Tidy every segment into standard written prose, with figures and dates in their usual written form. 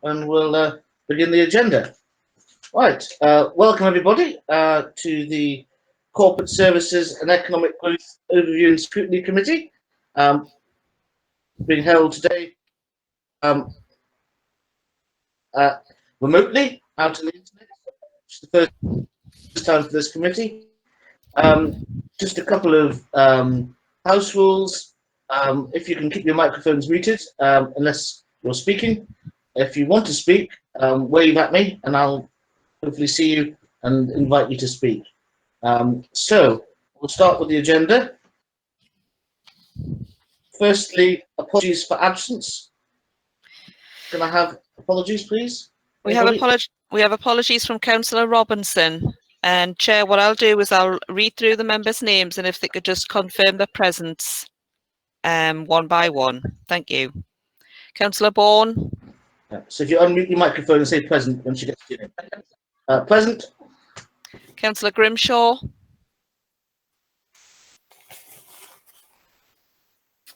and we'll begin the agenda. Right, welcome everybody to the Corporate Services and Economic Growth Overview and Scrutiny Committee, being held today remotely out on the internet. It's the first time for this committee. Just a couple of house rules. If you can keep your microphones muted unless you're speaking. If you want to speak, wave at me and I'll hopefully see you and invite you to speak. So we'll start with the agenda. Firstly, apologies for absence. Can I have apologies, please? We have apologies from Councillor Robinson. And Chair, what I'll do is I'll read through the members' names, and if they could just confirm their presence one by one. Thank you. Councillor Bourne. So if you unmute your microphone and say present when she gets to your name. Present. Councillor Grimshaw.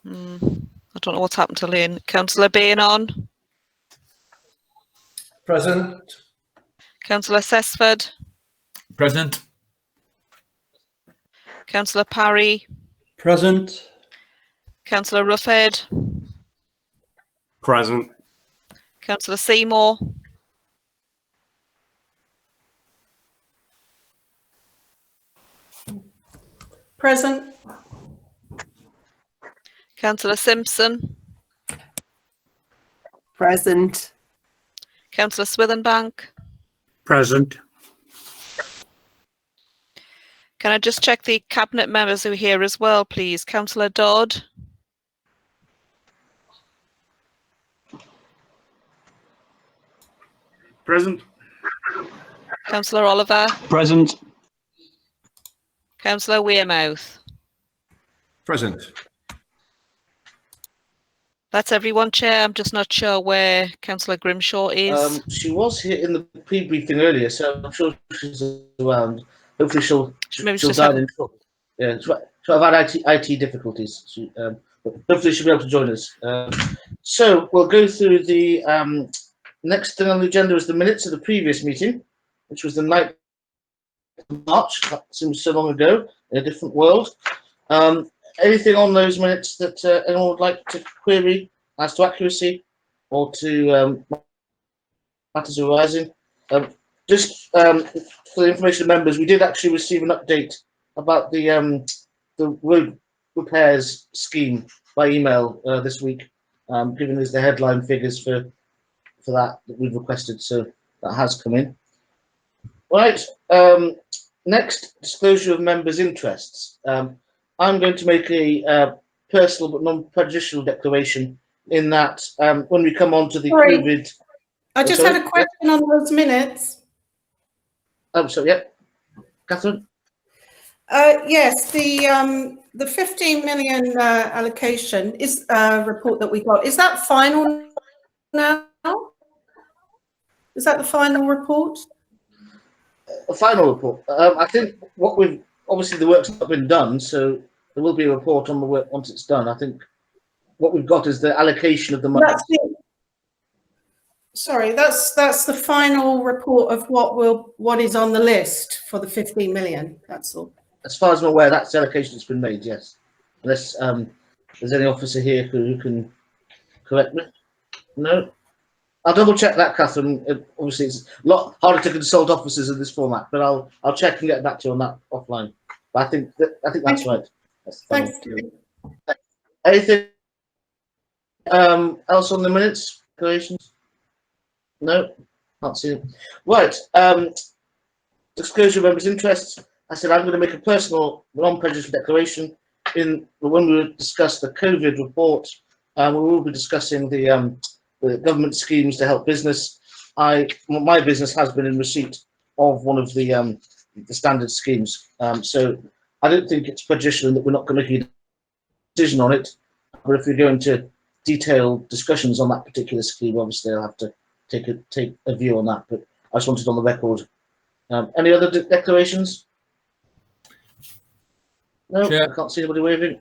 I don't know what's happened to Lynn. Councillor Bainon. Present. Councillor Sesford. Present. Councillor Parry. Present. Councillor Ruffhead. Present. Councillor Seymour. Present. Councillor Simpson. Present. Councillor Swithenbank. Present. Can I just check the cabinet members who are here as well, please? Councillor Dodd. Present. Councillor Oliver. Present. Councillor Wearmouth. Present. That's everyone, Chair. I'm just not sure where Councillor Grimshaw is. She was here in the pre-briefing earlier, so I'm sure she's around. Hopefully she'll dial in. Yeah, she'll have had IT difficulties. But hopefully she'll be able to join us. So we'll go through the next thing on the agenda is the minutes of the previous meeting, which was the 9th of March. That seems so long ago in a different world. Anything on those minutes that anyone would like to query as to accuracy or to matters arising? Just for the information of members, we did actually receive an update about the road repairs scheme by email this week, giving us the headline figures for that we've requested. So that has come in. Right. Next, disclosure of members' interests. I'm going to make a personal but non-prejudicial declaration in that when we come on to the COVID... I just had a question on those minutes. Oh, so yeah. Catherine? Yes, the 15 million allocation is report that we got. Is that final now? Is that the final report? A final report. I think what we've... Obviously, the work's not been done, so there will be a report on the work once it's done. I think what we've got is the allocation of the money. Sorry, that's the final report of what is on the list for the 15 million. That's all. As far as I'm aware, that's the allocation that's been made. Yes, unless there's any officer here who can correct me. No, I'll double check that, Catherine. Obviously, it's a lot harder to consult officers in this format, but I'll check and get back to you on that offline. But I think that's right. Thanks. Anything else on the minutes? Declarations? No, can't see it. Right. Disclosure of members' interests. I said I'm going to make a personal, non-prejudicial declaration in when we discuss the COVID report. We will be discussing the government schemes to help business. My business has been in receipt of one of the standard schemes. So I don't think it's prejudicial that we're not going to make a decision on it. But if we go into detailed discussions on that particular scheme, obviously I'll have to take a view on that. But I just wanted on the record. Any other declarations? No, Chair. I can't see anybody waving.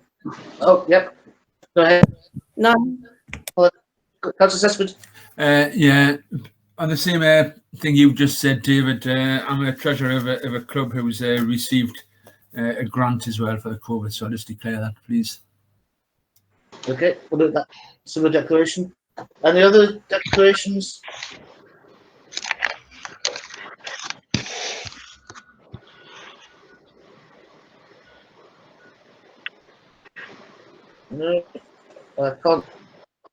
Oh, yep. Go ahead. None. Councillor Sesford. Yeah, on the same thing you just said, David, I'm a treasurer of a club who's received a grant as well for the COVID, so I'll just declare that, please. Okay, we'll do that. Similar declaration. Any other declarations? No, I can't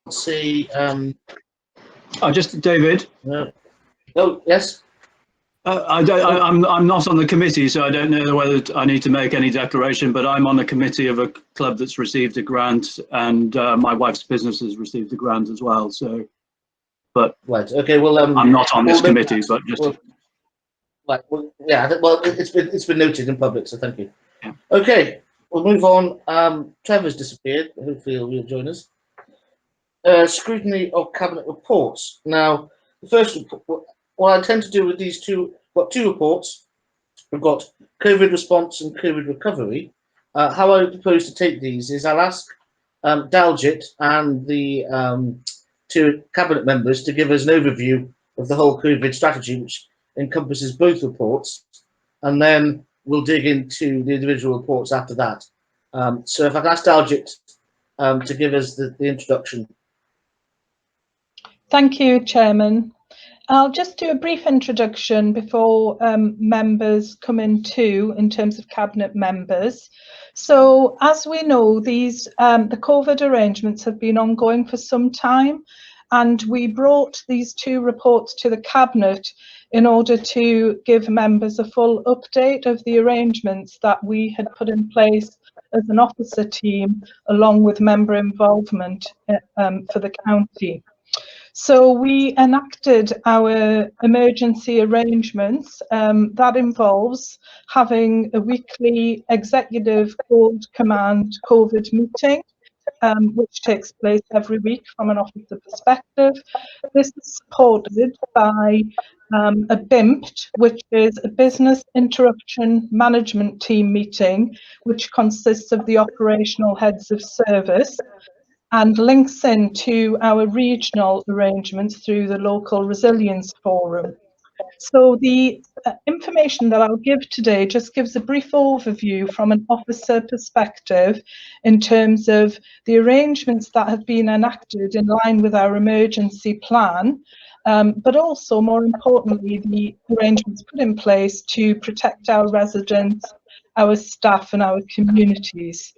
see. Just David. No. Oh, yes. I'm not on the committee, so I don't know whether I need to make any declaration. But I'm on the committee of a club that's received a grant, and my wife's business has received a grant as well. So, but right, okay. Well, I'm not on this committee, but just. Right. Well, yeah. Well, it's been noted in public, so thank you. Yeah. Okay, we'll move on. Trevor's disappeared. Hopefully, he'll join us. Scrutiny of cabinet reports. Now, the first report, what I tend to do with these two reports, we've got COVID response and COVID recovery. How I propose to take these is I'll ask Daljit and the two cabinet members to give us an overview of the whole COVID strategy, which encompasses both reports, and then we'll dig into the individual reports after that. So if I can ask Daljit to give us the introduction. Thank you, Chairman. I'll just do a brief introduction before members come in terms of cabinet members. So as we know, the COVID arrangements have been ongoing for some time, and we brought these two reports to the cabinet in order to give members a full update of the arrangements that we had put in place as an officer team, along with member involvement for the county. So we enacted our emergency arrangements. That involves having a weekly executive called command COVID meeting, which takes place every week from an officer perspective. This is supported by a BIMPT, which is a business interruption management team meeting, which consists of the operational heads of service, and links into our regional arrangements through the local resilience forum. So the information that I'll give today just gives a brief overview from an officer perspective in terms of the arrangements that have been enacted in line with our emergency plan, but also, more importantly, the arrangements put in place to protect our residents, our staff and our communities.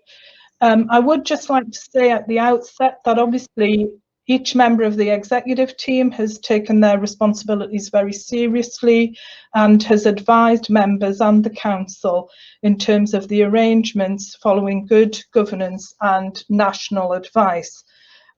I would just like to say at the outset that obviously each member of the executive team has taken their responsibilities very seriously and has advised members and the council in terms of the arrangements following good governance and national advice.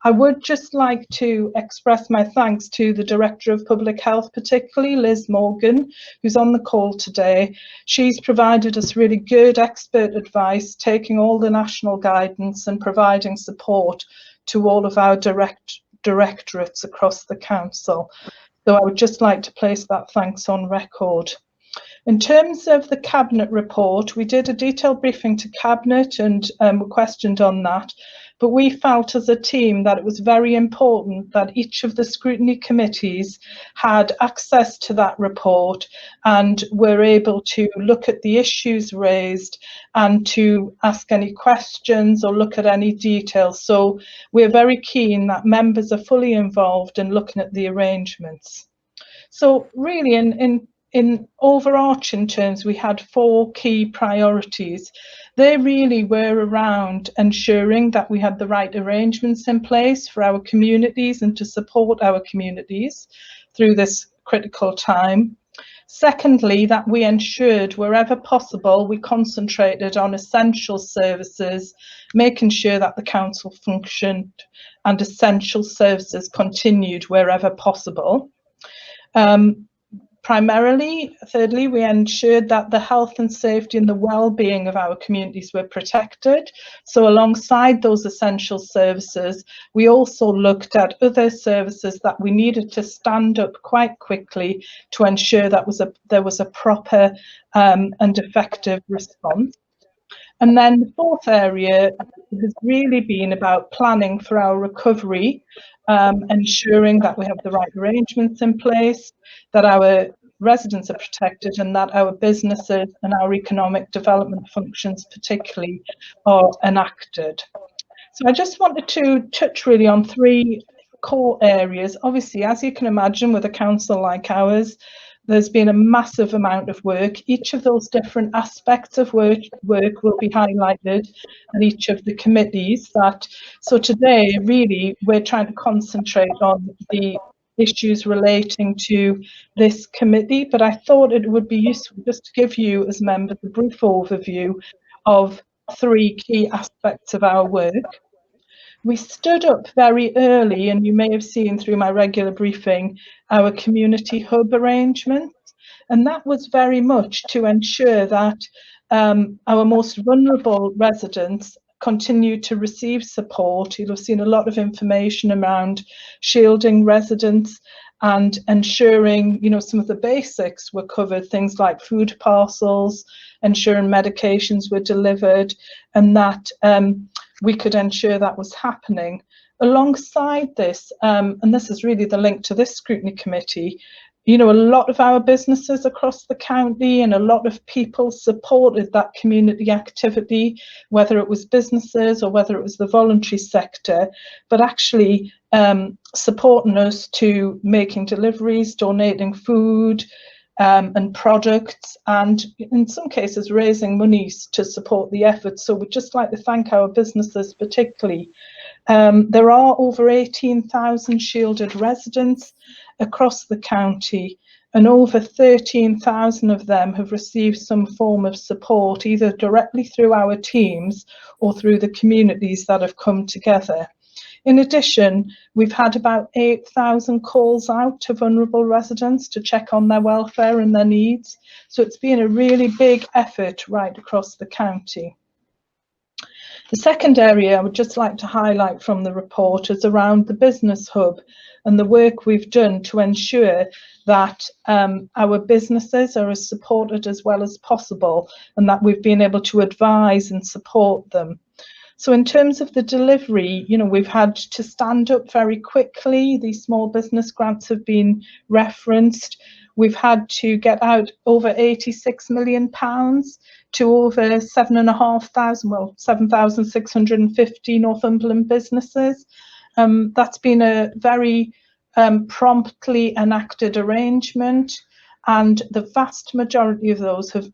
I would just like to express my thanks to the Director of Public Health, particularly Liz Morgan, who's on the call today. She's provided us really good expert advice, taking all the national guidance and providing support to all of our directorates across the council. So I would just like to place that thanks on record. In terms of the Cabinet report, we did a detailed briefing to Cabinet and were questioned on that. But we felt as a team that it was very important that each of the scrutiny committees had access to that report and were able to look at the issues raised and to ask any questions or look at any details. So we're very keen that members are fully involved in looking at the arrangements. So really in overarching terms, we had 4 key priorities. They really were around ensuring that we had the right arrangements in place for our communities and to support our communities through this critical time. Secondly, that we ensured wherever possible, we concentrated on essential services, making sure that the council functioned and essential services continued wherever possible. Primarily, thirdly, we ensured that the health and safety and the well-being of our communities were protected. So alongside those essential services, we also looked at other services that we needed to stand up quite quickly to ensure that there was a proper and effective response. And then the 4th area has really been about planning for our recovery ensuring that we have the right arrangements in place, that our residents are protected, and that our businesses and our economic development functions particularly are enacted. So I just wanted to touch really on three core areas. Obviously, as you can imagine, with a council like ours, there's been a massive amount of work. Each of those different aspects of work will be highlighted at each of the committees. So today, really, we're trying to concentrate on the issues relating to this committee, but I thought it would be useful just to give you as members a brief overview of three key aspects of our work. We stood up very early, and you may have seen through my regular briefing, our community hub arrangements. And that was very much to ensure that our most vulnerable residents continue to receive support. You'll have seen a lot of information around shielding residents and ensuring, some of the basics were covered, things like food parcels, ensuring medications were delivered, and that we could ensure that was happening. Alongside this, and this is really the link to this scrutiny committee, a lot of our businesses across the county and a lot of people supported that community activity, whether it was businesses or whether it was the voluntary sector, but actually supporting us to making deliveries, donating food and products, and in some cases raising monies to support the efforts. So we'd just like to thank our businesses particularly. There are over 18,000 shielded residents across the county, and over 13,000 of them have received some form of support, either directly through our teams or through the communities that have come together. In addition, we've had about 8,000 calls out to vulnerable residents to check on their welfare and their needs. So it's been a really big effort right across the county. The second area I would just like to highlight from the report is around the business hub and the work we've done to ensure that our businesses are as supported as well as possible, and that we've been able to advise and support them. So in terms of the delivery, we've had to stand up very quickly. These small business grants have been referenced. We've had to get out over £86 million to over 7,650 Northumberland businesses. That's been a very promptly enacted arrangement, and the vast majority of those have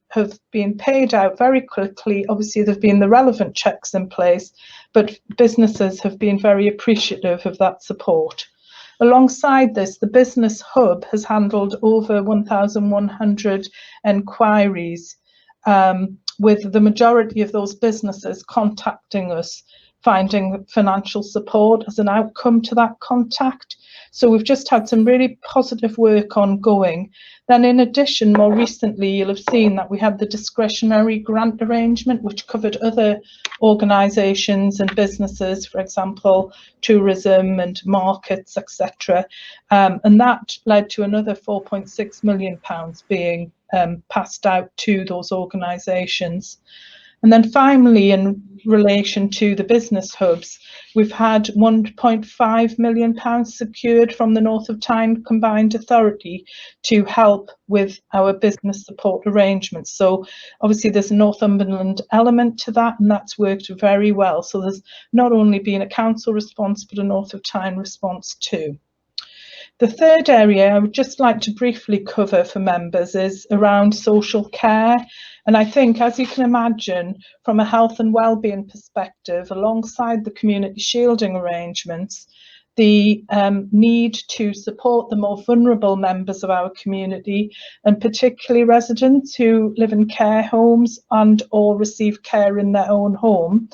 been paid out very quickly. Obviously, there have been the relevant checks in place, but businesses have been very appreciative of that support. Alongside this, the Business Hub has handled over 1,100 enquiries, with the majority of those businesses contacting us, finding financial support as an outcome to that contact. So we've just had some really positive work ongoing. Then in addition, more recently, you'll have seen that we had the discretionary grant arrangement, which covered other organisations and businesses, for example, tourism and markets, etc. And that led to another £4.6 million being passed out to those organisations. And then finally, in relation to the business hubs, we've had £1.5 million secured from the North of Tyne Combined Authority to help with our business support arrangements. So obviously there's a Northumberland element to that, and that's worked very well. So there's not only been a council response, but a North of Tyne response too. The third area I would just like to briefly cover for members is around social care. And I think, as you can imagine, from a health and wellbeing perspective, alongside the community shielding arrangements, the need to support the more vulnerable members of our community, and particularly residents who live in care homes and or receive care in their own home.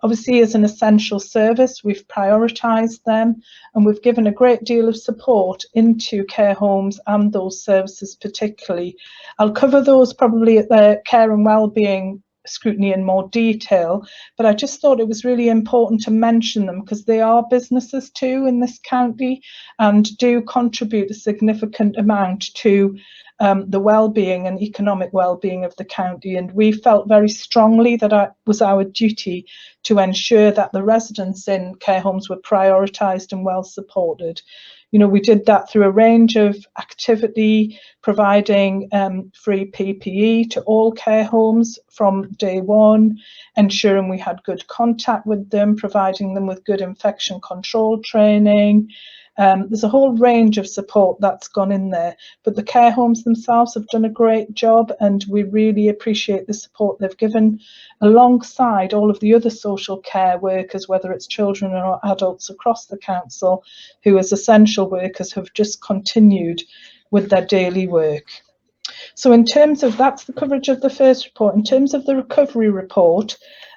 Obviously, as an essential service, we've prioritised them, and we've given a great deal of support into care homes and those services particularly. I'll cover those probably at the care and wellbeing Scrutiny in more detail, but I just thought it was really important to mention them because they are businesses too in this county and do contribute a significant amount to the well-being and economic well-being of the county, and we felt very strongly that it was our duty to ensure that the residents in care homes were prioritised and well supported. You know, we did that through a range of activity, providing free PPE to all care homes from day one, ensuring we had good contact with them, providing them with good infection control training. There's a whole range of support that's gone in there, but the care homes themselves have done a great job, and we really appreciate the support they've given alongside all of the other social care workers, whether it's children or adults across the council, who as essential workers have just continued with their daily work. So in terms of, that's the coverage of the first report. In terms of the recovery report,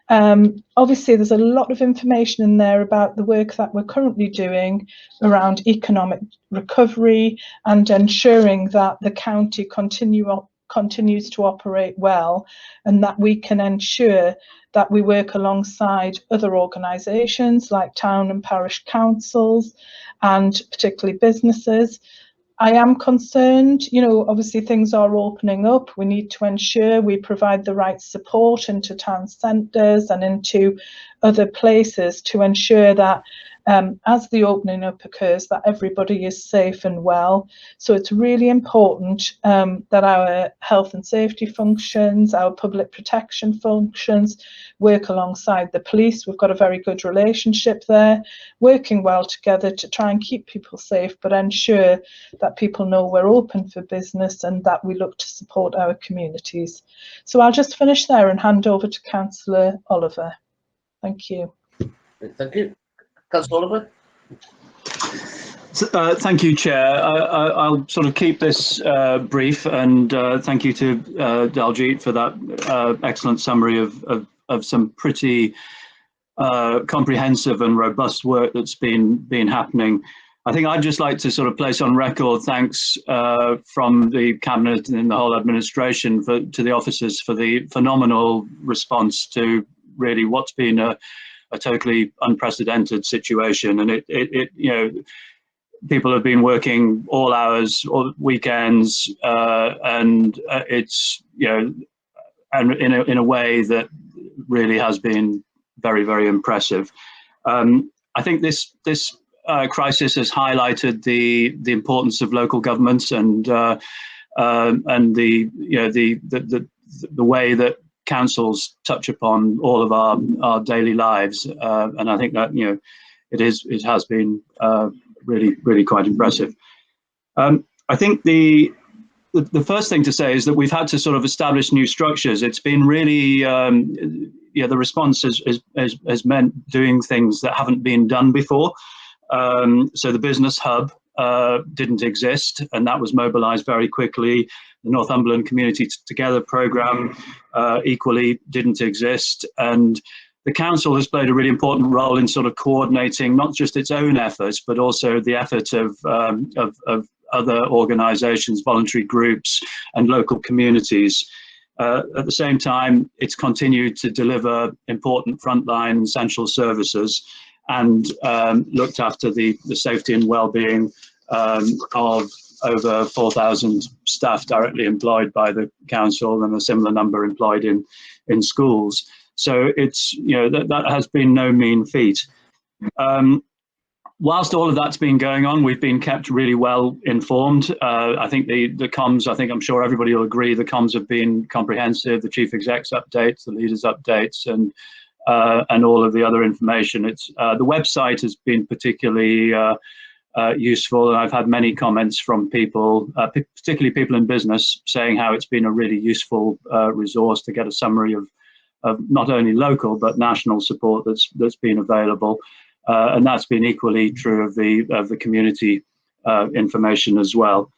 obviously there's a lot of information in there about the work that we're currently doing around economic recovery and ensuring that the county continues to operate well, and that we can ensure that we work alongside other organisations like town and parish councils and particularly businesses. I am concerned, you know, obviously things are opening up. We need to ensure we provide the right support into town centres and into other places to ensure that as the opening up occurs, that everybody is safe and well. So it's really important that our health and safety functions, our public protection functions work alongside the police. We've got a very good relationship there, working well together to try and keep people safe, but ensure that people know we're open for business and that we look to support our communities. So I'll just finish there and hand over to Councillor Oliver. Thank you. Thank you. Councillor Oliver. Thank you, Chair. I'll sort of keep this brief, and thank you to Daljeet for that excellent summary of some pretty comprehensive and robust work that's been happening. I think I'd just like to sort of place on record thanks from the Cabinet and the whole administration to the officers for the phenomenal response to really what's been a totally unprecedented situation. And it you know, people have been working all hours, all weekends, and it's, you know, and in a way that really has been very, very impressive. I think this crisis has highlighted the importance of local governments and the, you know, the way that councils touch upon all of our daily lives, and I think that, you know, it has been really quite impressive. I think the first thing to say is that we've had to sort of establish new structures. It's been really, yeah, the response has meant doing things that haven't been done before. So the business hub didn't exist, and that was mobilised very quickly. The Northumberland Community Together programme equally didn't exist, and the council has played a really important role in sort of coordinating not just its own efforts, but also the effort of other organisations, voluntary groups, and local communities. At the same time, it's continued to deliver important frontline essential services and looked after the safety and well-being of over 4,000 staff directly employed by the council and a similar number employed in schools. So it's, you know, that has been no mean feat. Whilst all of that's been going on, we've been kept really well informed. I think the comms, I'm sure everybody will agree, the comms have been comprehensive, the chief exec's updates, the leaders' updates, and all of the other information. It's the website has been particularly useful, and I've had many comments from people, particularly people in business, saying how it's been a really useful resource to get a summary of not only local but national support that's been available, and that's been equally true of the community information as well.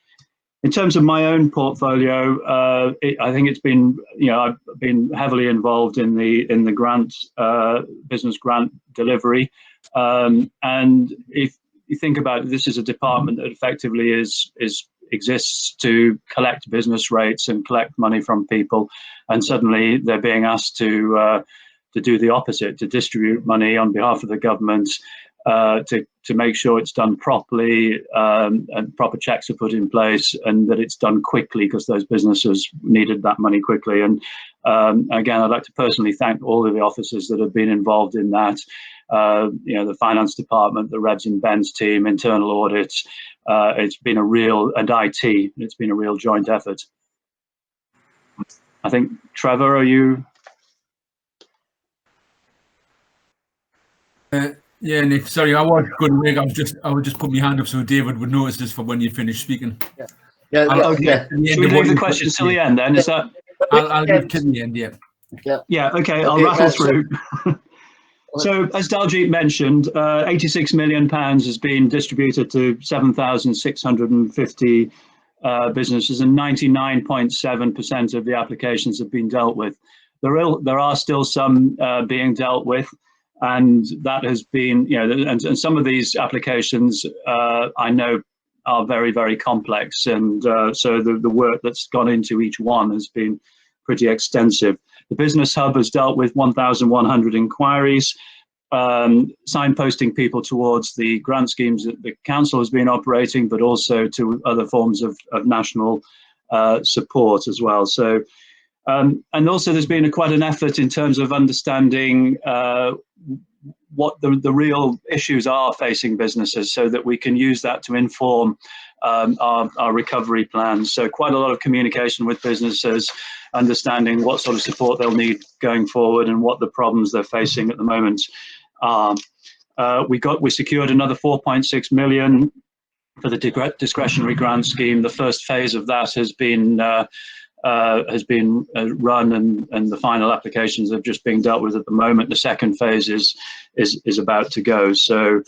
In terms of my own portfolio, I think it's been, you know, I've been heavily involved in the grant business grant delivery, and if you think about it, this is a department that effectively is exists to collect business rates and collect money from people, and suddenly they're being asked to do the opposite, to distribute money on behalf of the government, to make sure it's done properly, and proper checks are put in place, and that it's done quickly because those businesses needed that money quickly. And again, I'd like to personally thank all of the officers that have been involved in that. The finance department, the Revs and Ben's team, internal audits. It's been a real, and IT, it's been a real joint effort. I think, Trevor, are you? Yeah, Nick. Sorry, I was good. I would just put my hand up so David would notice this for when you finish speaking. Okay. Should we leave the questions till the end then? Is that? I'll leave to the end. Yeah. Yeah. Okay. I'll rattle through. So, as Daljit mentioned, £86 million has been distributed to 7,650 businesses, and 99.7% of the applications have been dealt with. There are still some being dealt with, and that has been, and some of these applications I know are very, very complex, and so the work that's gone into each one has been pretty extensive. The Business Hub has dealt with 1,100 inquiries, signposting people towards the grant schemes that the council has been operating, but also to other forms of national support as well. So, and also there's been quite an effort in terms of understanding what the real issues are facing businesses, so that we can use that to inform our recovery plans. So quite a lot of communication with businesses, understanding what sort of support they'll need going forward and what the problems they're facing at the moment are. We secured another 4.6 million for the discretionary grant scheme. The first phase of that has been run, and the final applications are just being dealt with at the moment. The second phase is about to go. So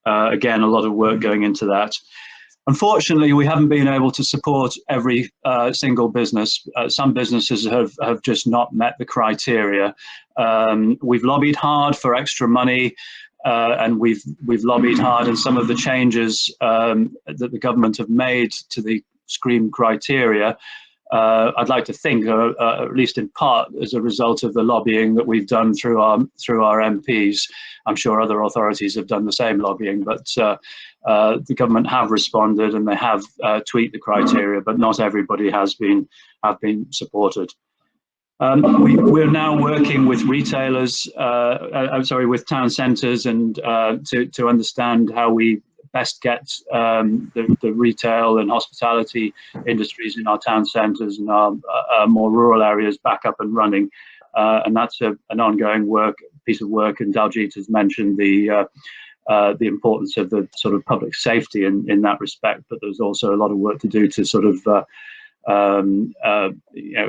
again, a lot of work going into that. Unfortunately, we haven't been able to support every single business. Some businesses have just not met the criteria. We've lobbied hard for extra money, and we've lobbied hard, and some of the changes that the government have made to the scheme criteria, I'd like to think, at least in part, as a result of the lobbying that we've done through our MPs. I'm sure other authorities have done the same lobbying, but the government have responded, and they have tweaked the criteria, but not everybody have been supported. We're now working with retailers, with town centres, and to understand how we best get the retail and hospitality industries in our town centres and our more rural areas back up and running. And that's an ongoing piece of work. And Daljit has mentioned the importance of the sort of public safety in that respect, but there's also a lot of work to do to sort of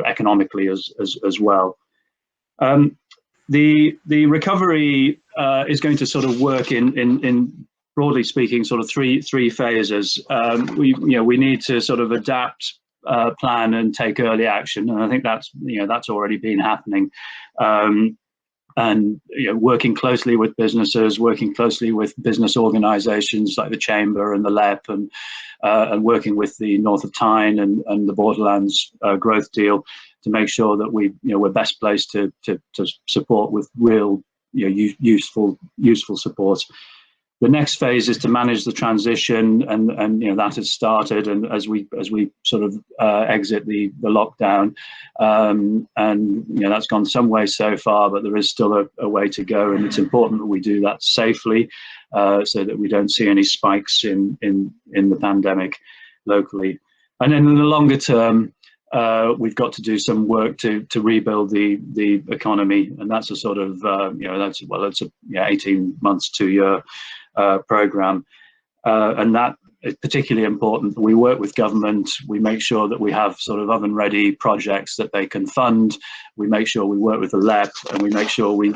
economically as well. The recovery is going to sort of work in broadly speaking, sort of three phases. We need to sort of adapt, plan, and take early action, and I think that's already been happening. And working closely with businesses, working closely with business organisations like the Chamber and the LEP, and working with the North of Tyne and the Borderlands growth deal to make sure that we're best placed to support with real useful support. The next phase is to manage the transition, and that has started. And as we sort of exit the lockdown, and that's gone some way so far, but there is still a way to go, and it's important that we do that safely, so that we don't see any spikes in the pandemic locally. And then in the longer term, we've got to do some work to rebuild the economy, and that's a sort of it's a 18 months, 2 year program, and that is particularly important. We work with government. We make sure that we have sort of oven-ready projects that they can fund. We make sure we work with the LEP, and we make sure we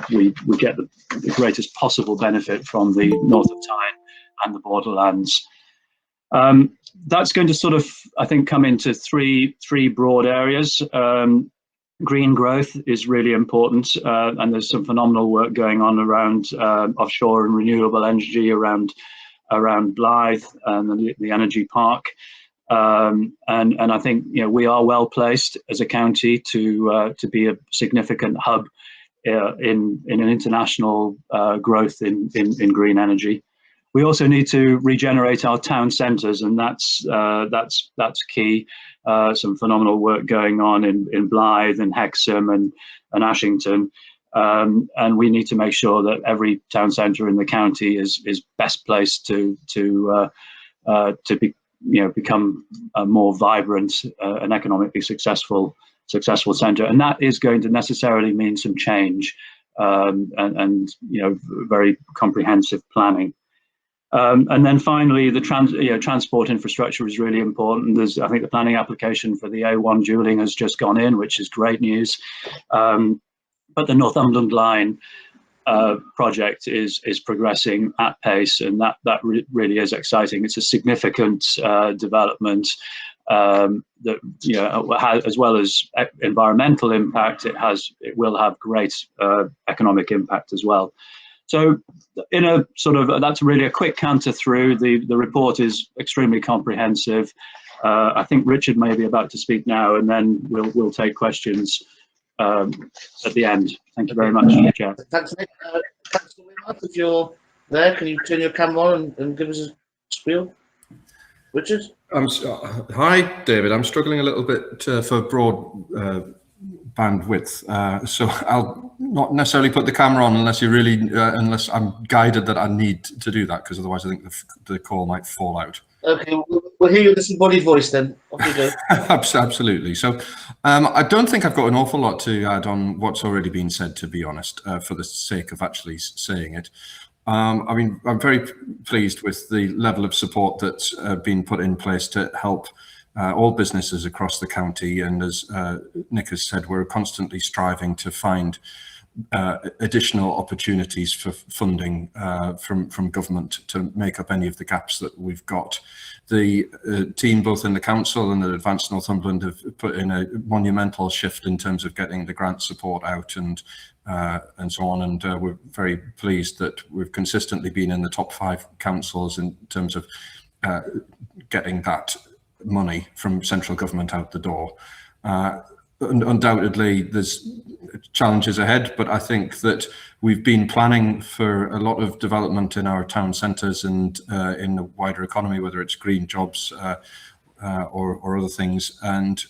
get the greatest possible benefit from the North of Tyne and the Borderlands. That's going to sort of, I think, come into three broad areas. Green growth is really important, and there's some phenomenal work going on around offshore and renewable energy around Blythe and the energy park. And I think we are well placed as a county to be a significant hub in an international growth in green energy. We also need to regenerate our town centres, and that's key. Some phenomenal work going on in Blythe and Hexham and Ashington, and we need to make sure that every town centre in the county is best placed to become a more vibrant and economically successful centre, and that is going to necessarily mean some change and very comprehensive planning. And then finally, the transport infrastructure is really important. I think the planning application for the A1 dualling has just gone in, which is great news. But the Northumberland line project is progressing at pace, and that really is exciting. It's a significant development that as well as environmental impact, it will have great economic impact as well. So in a that's really a quick canter through. The report is extremely comprehensive. I think Richard may be about to speak now, and then we'll take questions at the end. Thank you very much, Chair. Thanks, Nick. If you're there, can you turn your camera on and give us a spiel? Richard? Hi, David. I'm struggling a little bit for broad bandwidth, so I'll not necessarily put the camera on unless unless I'm guided that I need to do that, because otherwise I think the call might fall out. Okay, we'll hear your disembodied voice then. Off you go. Absolutely. So I don't think I've got an awful lot to add on what's already been said, to be honest, for the sake of actually saying it. I mean, I'm very pleased with the level of support that's been put in place to help all businesses across the county, and as Nick has said, we're constantly striving to find additional opportunities for funding from government to make up any of the gaps that we've got. The team, both in the council and at Advanced Northumberland, have put in a monumental shift in terms of getting the grant support out and so on, and we're very pleased that we've consistently been in the top 5 councils in terms of getting that money from central government out the door. Undoubtedly there's challenges ahead, but I think that we've been planning for a lot of development in our town centres and in the wider economy, whether it's green jobs or other things, and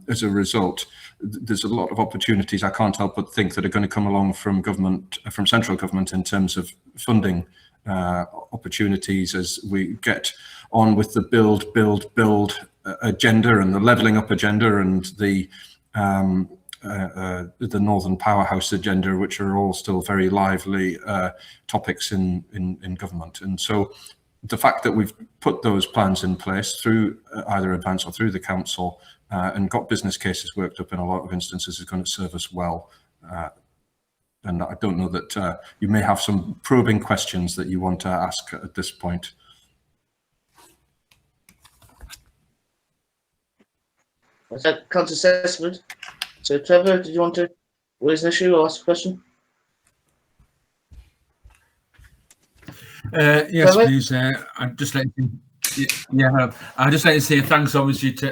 as a result there's a lot of opportunities I can't help but think that are going to come along from central government in terms of funding opportunities as we get on with the build agenda and the levelling up agenda and the Northern Powerhouse agenda, which are all still very lively topics in government. And so the fact that we've put those plans in place through either Advance or through the council and got business cases worked up in a lot of instances is going to serve us well. And I don't know that you may have some probing questions that you want to ask at this point. Was that Councillor Sessman? So Trevor, did you want to raise an issue or ask a question? Yes, Trevor? Please. I'd just like to say thanks, obviously, to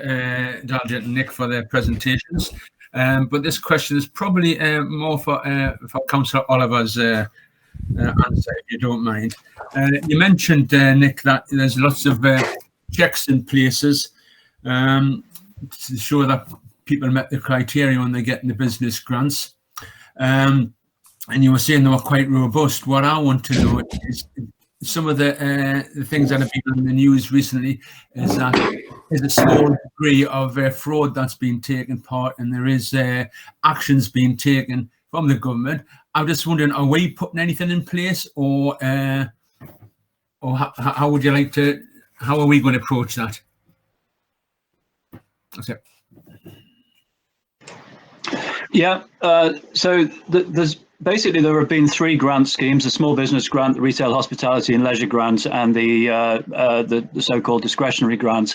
Dalgett and Nick for their presentations. But this question is probably more for Councillor Oliver's answer, if you don't mind. You mentioned, Nick, that there's lots of checks in places to show that people met the criteria when they're getting the business grants. And you were saying they were quite robust. What I want to know is some of the things that have been in the news recently is that there's a small degree of fraud that's been taken part, and there is actions being taken from the government. I'm just wondering, are we putting anything in place, or how would you like to? How are we going to approach that? That's it. Yeah. So there's basically there have been 3 grant schemes: the small business grant, the retail, hospitality and leisure grant, and the so-called discretionary grants.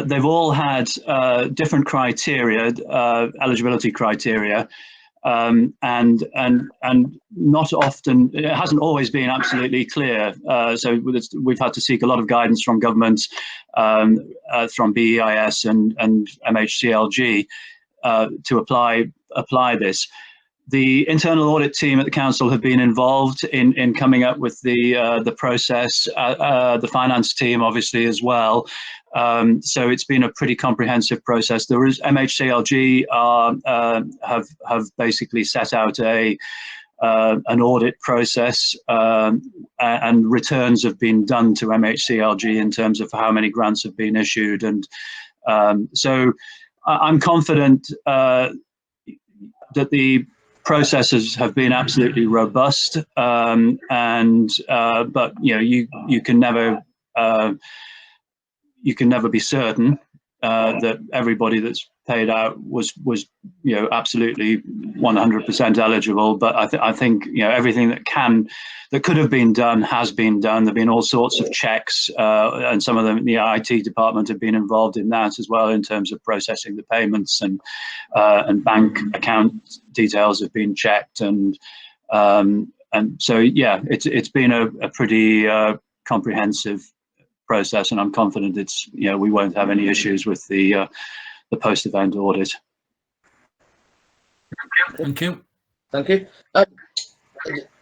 They've all had different criteria, eligibility criteria, and not often, it hasn't always been absolutely clear. So we've had to seek a lot of guidance from government, from BEIS and MHCLG to apply this. The internal audit team at the council have been involved in coming up with the process. The finance team, obviously, as well. So it's been a pretty comprehensive process. There is MHCLG have basically set out an audit process, and returns have been done to MHCLG in terms of how many grants have been issued, and so I'm confident that the processes have been absolutely robust, but you can never be certain that everybody that's paid out was absolutely 100% eligible. But I think everything that could have been done has been done. There've been all sorts of checks, and some of them, the IT department have been involved in that as well, in terms of processing the payments, and bank account details have been checked, and so yeah, it's been a pretty comprehensive process, and I'm confident we won't have any issues with the post-event audit. Thank you. Thank you.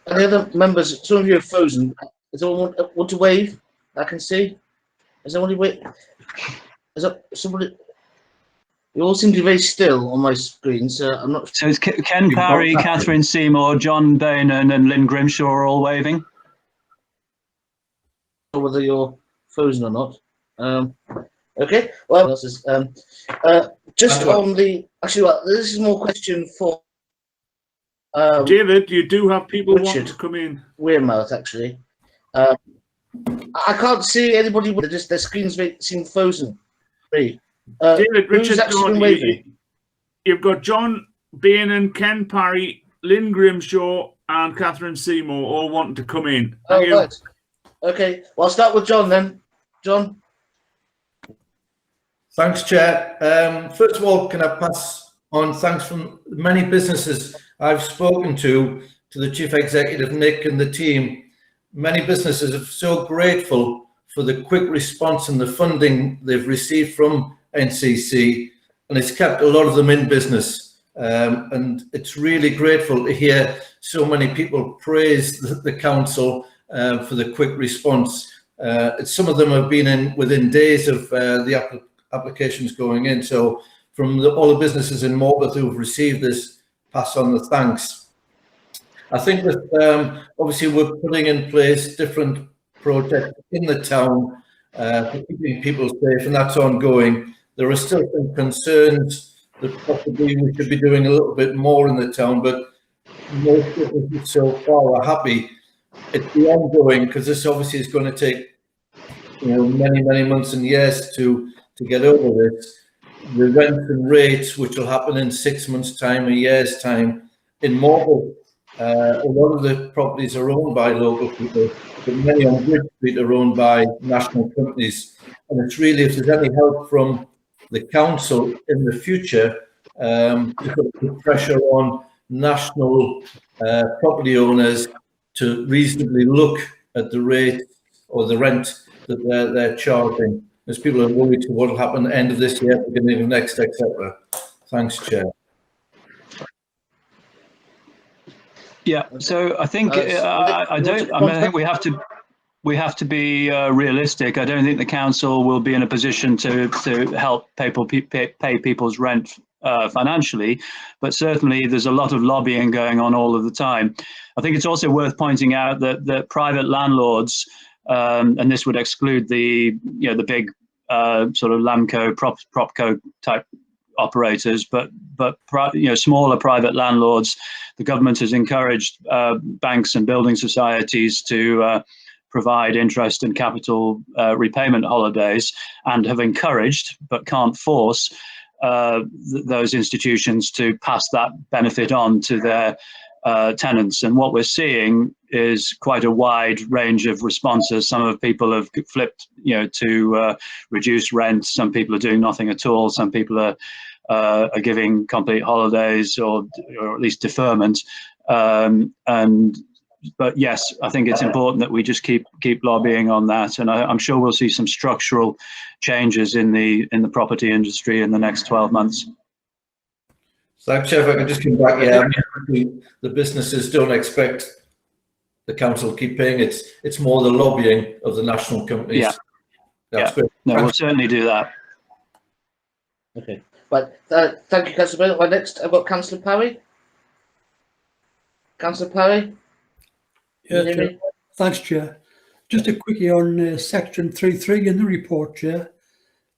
Any other members? Some of you have frozen. Does anyone want to wave? I can see. Is anyone wait? Is that somebody? You all seem to be very still on my screen, so I'm not. So it's Ken Parry, Catherine Seymour, John Bainan, and Lynn Grimshaw are all waving. Whether you're frozen or not. Okay. Well, this is just on the. Actually, well, this is more question for. David, you do have people Richard wanting to come in. Weirmouth, actually. I can't see anybody. Their screens seem frozen. David, Richard, waving? You've got John Bainan, Ken Parry, Lynn Grimshaw, and Catherine Seymour all wanting to come in. Right. Okay. Well, I'll start with John then. John. Thanks, Chair. First of all, can I pass on thanks from many businesses I've spoken to the Chief Executive, Nick, and the team. Many businesses are so grateful for the quick response and the funding they've received from NCC, and it's kept a lot of them in business. And it's really grateful to hear so many people praise the council for the quick response. Some of them have been in within days of the applications going in. So from all the businesses in Morpeth who've received this, pass on the thanks. I think that obviously we're putting in place different projects in the town for keeping people safe, and that's ongoing. There are still some concerns that possibly we should be doing a little bit more in the town, but most businesses so far are happy. It's the ongoing, because this obviously is going to take many months and years to get over this. The rents and rates, which will happen in 6 months' time, a year's time. In Morpeth, a lot of the properties are owned by local people, but many on Bridge Street are owned by national companies. And it's really, if there's any help from the council in the future, to put pressure on national property owners to reasonably look at the rate or the rent that they're charging, as people are worried to what will happen at the end of this year, beginning of next, etc. Thanks, Chair. Yeah, so I think I think we have to be realistic. I don't think the council will be in a position to help pay people's rent financially, but certainly there's a lot of lobbying going on all of the time. I think it's also worth pointing out that private landlords, and this would exclude the big sort of Lamco, Propco type operators, but smaller private landlords, the government has encouraged banks and building societies to provide interest and capital repayment holidays, and have encouraged but can't force those institutions to pass that benefit on to their tenants. And what we're seeing is quite a wide range of responses. Some of people have flipped to reduce rent, some people are doing nothing at all, some people are are giving complete holidays or at least deferment. But yes, I think it's important that we just keep lobbying on that, and I'm sure we'll see some structural changes in the property industry in the next 12 months. Thanks, Chair. If I can just come back, yeah, I mean, the businesses don't expect the council to keep paying. It's more the lobbying of the national companies. Yeah, that's great. No, we'll certainly do that. Okay, but thank you, Councillor Bennett. Well, next I've got Councillor Parry. Councillor Parry. Yes, Chair. Thanks, Chair. Just a quickie on section 3.3 in the report, Chair.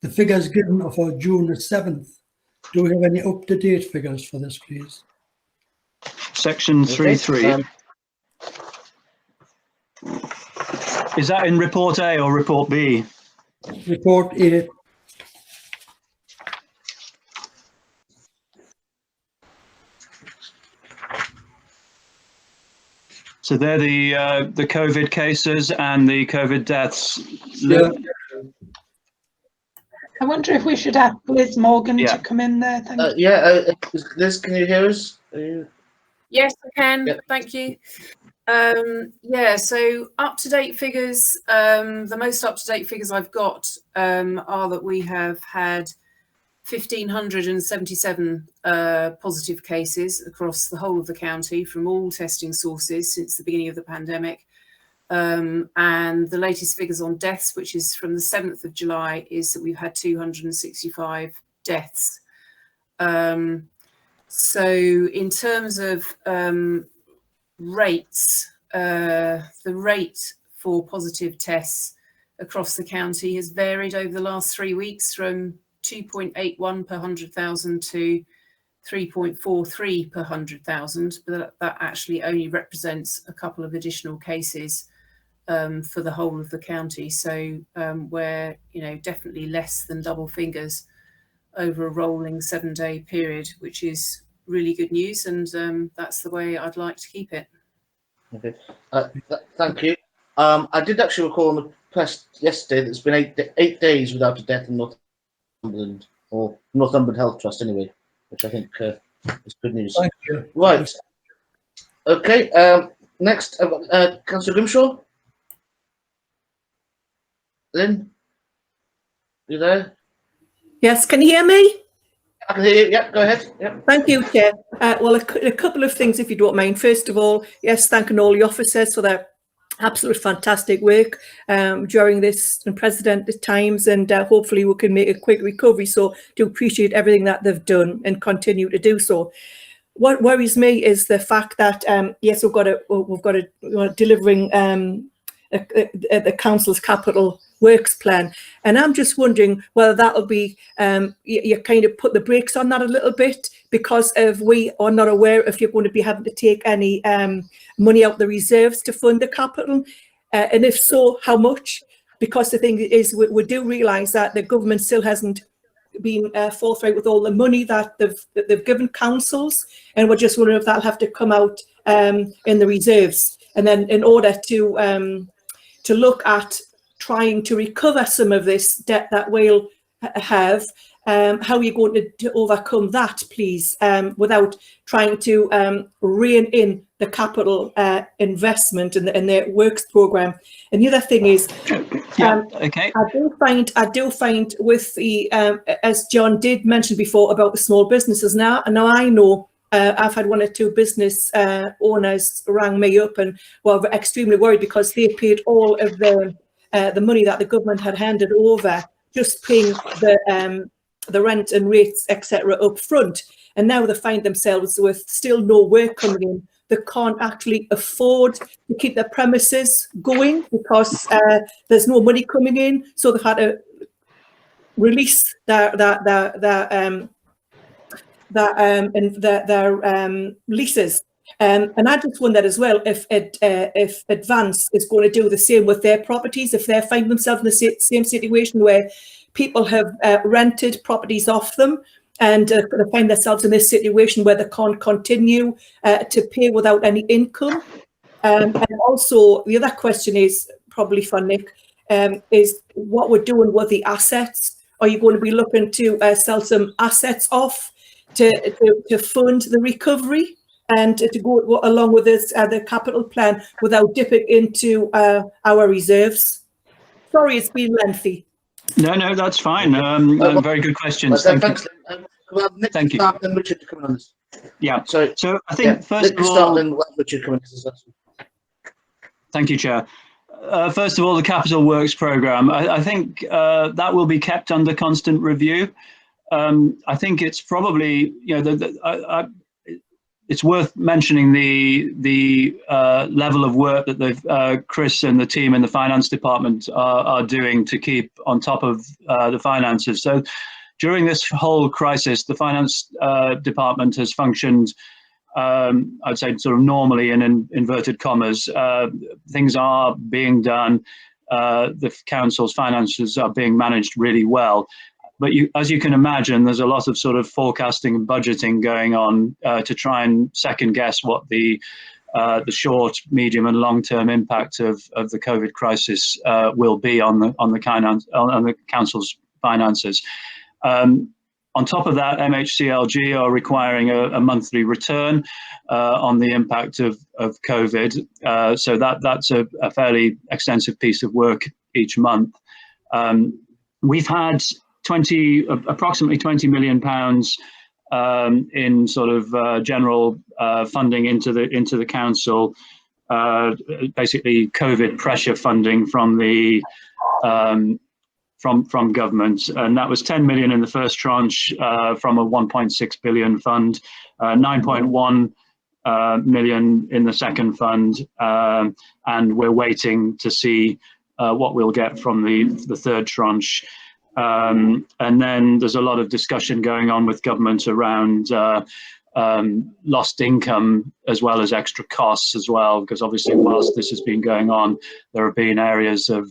The figures given are for June the 7th. Do we have any up-to-date figures for this, please? Section 3.3. Is that in Report A or Report B? Report A. So they're the COVID cases and the COVID deaths. Yeah. I wonder if we should ask Liz Morgan to come in there. Thank you. Liz, can you hear us? Yes, I can. Yep. Thank you. Yeah, so up-to-date figures, the most up-to-date figures I've got are that we have had 1,577 positive cases across the whole of the county from all testing sources since the beginning of the pandemic. And the latest figures on deaths, which is from the 7th of July, is that we've had 265 deaths. So in terms of rates, the rate for positive tests across the county has varied over the last 3 weeks from 2.81 per 100,000 to 3.43 per 100,000, but that actually only represents a couple of additional cases for the whole of the county. So we're, definitely less than double figures over a rolling 7-day period, which is really good news, and that's the way I'd like to keep it. Okay, thank you. I did actually recall on the press yesterday that it's been 8 days without a death in Northumberland, or Northumberland Health Trust anyway, which I think is good news. Thank you. Right. Okay. Next, Councillor Grimshaw. Lynn, you there? Yes, can you hear me? I can hear you. Yeah, go ahead. Yep. Thank you, Chair. Well, a couple of things, if you don't mind. First of all, yes, thanking all the officers for their absolute fantastic work during this unprecedented times, and hopefully we can make a quick recovery. So do appreciate everything that they've done and continue to do so. What worries me is the fact that yes, we're delivering the council's capital works plan, and I'm just wondering whether that'll be you kind of put the brakes on that a little bit, because we are not aware if you're going to be having to take any money out the reserves to fund the capital, and if so, how much? Because the thing is, we do realise that the government still hasn't been forthright with all the money that they've given councils, and we're just wondering if that'll have to come out in the reserves, and then in order to look at trying to recover some of this debt that we'll have, how are you going to overcome that, please, without trying to rein in the capital investment and the works programme? And the other thing is, okay, I do find with the as John did mention before about the small businesses. Now I know I've had 1 or 2 business owners rang me up and were extremely worried because they paid all of the money that the government had handed over, just paying the rent and rates, etc., up front, and now they find themselves with still no work coming in. They can't actually afford to keep their premises going because there's no money coming in, so they've had to release their leases. And I just wondered as well if Advance is going to do the same with their properties, if they find themselves in the same situation where people have rented properties off them and they find themselves in this situation where they can't continue to pay without any income. And also the other question is probably for Nick, is what we're doing with the assets are you going to be looking to sell some assets off to fund the recovery and to go along with this the capital plan without dipping into our reserves? Sorry, it's been lengthy. No, that's fine. Very good questions. Thank you. Thank you. And Richard to come on this. Yeah. So I think first of all, Richard come on this. thank you, Chair. First of all, the Capital Works programme. I think that will be kept under constant review. I think it's probably, it's worth mentioning the level of work that Chris and the team in the finance department are doing to keep on top of the finances. So during this whole crisis, the finance department has functioned, I'd say, sort of normally and in inverted commas. Things are being done. The council's finances are being managed really well. But as you can imagine, there's a lot of sort of forecasting and budgeting going on to try and second guess what the short, medium, and long-term impact of the COVID crisis will be on the council's finances. On top of that, MHCLG are requiring a monthly return on the impact of COVID. So that's a fairly extensive piece of work each month. We've had approximately £20 million in sort of general funding into the council, basically COVID pressure funding from the from government, and that was 10 million in the first tranche from a 1.6 billion fund, 9.1 million in the second fund, and we're waiting to see what we'll get from the third tranche. And then there's a lot of discussion going on with government around lost income as well as extra costs as well, because obviously whilst this has been going on, there have been areas of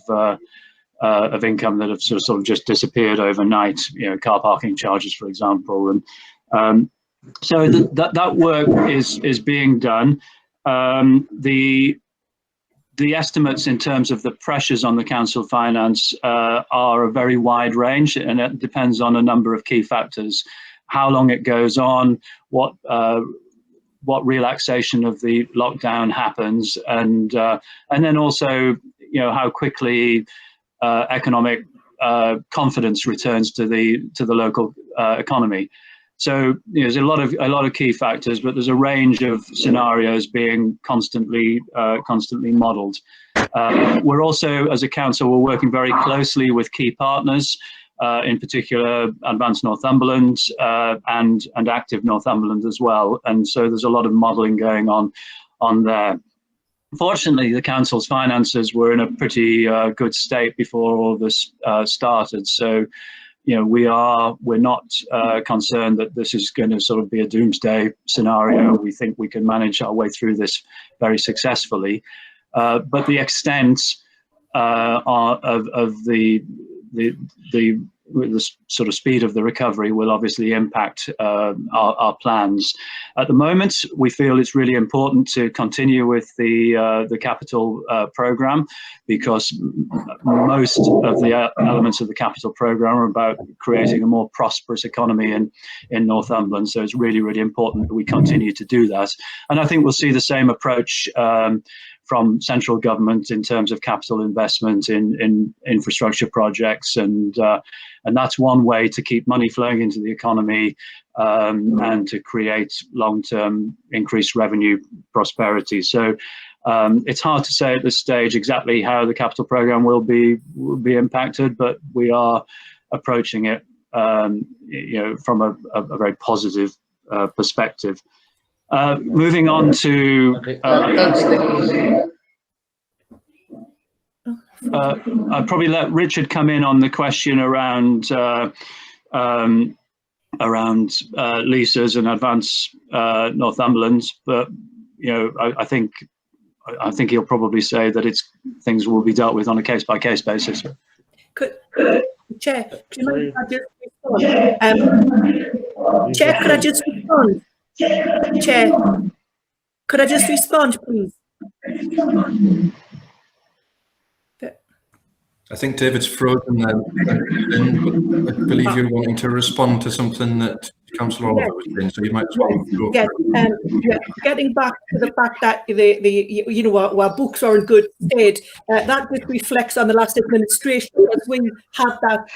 income that have sort of just disappeared overnight, car parking charges, for example. And so that work is being done. The estimates in terms of the pressures on the council finance are a very wide range, and it depends on a number of key factors: how long it goes on, what relaxation of the lockdown happens, and then also how quickly economic confidence returns to the local economy. So there's a lot of key factors, but there's a range of scenarios being constantly modelled. We're also, as a council, we're working very closely with key partners, in particular Advanced Northumberland and Active Northumberland as well. And so there's a lot of modelling going on there. Fortunately, the council's finances were in a pretty good state before all this started. So, we're not concerned that this is going to sort of be a doomsday scenario. We think we can manage our way through this very successfully. But the extent of the sort of speed of the recovery will obviously impact our plans. At the moment, we feel it's really important to continue with the capital programme, because most of the elements of the capital programme are about creating a more prosperous economy in Northumberland. So it's really, really important that we continue to do that. And I think we'll see the same approach from central government in terms of capital investment in infrastructure projects, and that's one way to keep money flowing into the economy and to create long-term increased revenue prosperity. So it's hard to say at this stage exactly how the capital programme will be impacted, but we are approaching it from a very positive perspective. Moving on to I'd probably let Richard come in on the question around leases and Advanced Northumberland, but I think he'll probably say that things will be dealt with on a case-by-case basis. Chair, do you mind if I just respond? Chair, could I just respond? Chair, could I just respond, please? I think David's frozen there. I believe you're wanting to respond to something that Councillor Oliver was saying, so you might as well go. Yeah, getting back to the fact that our books are in good state, that just reflects on the last administration, because we had that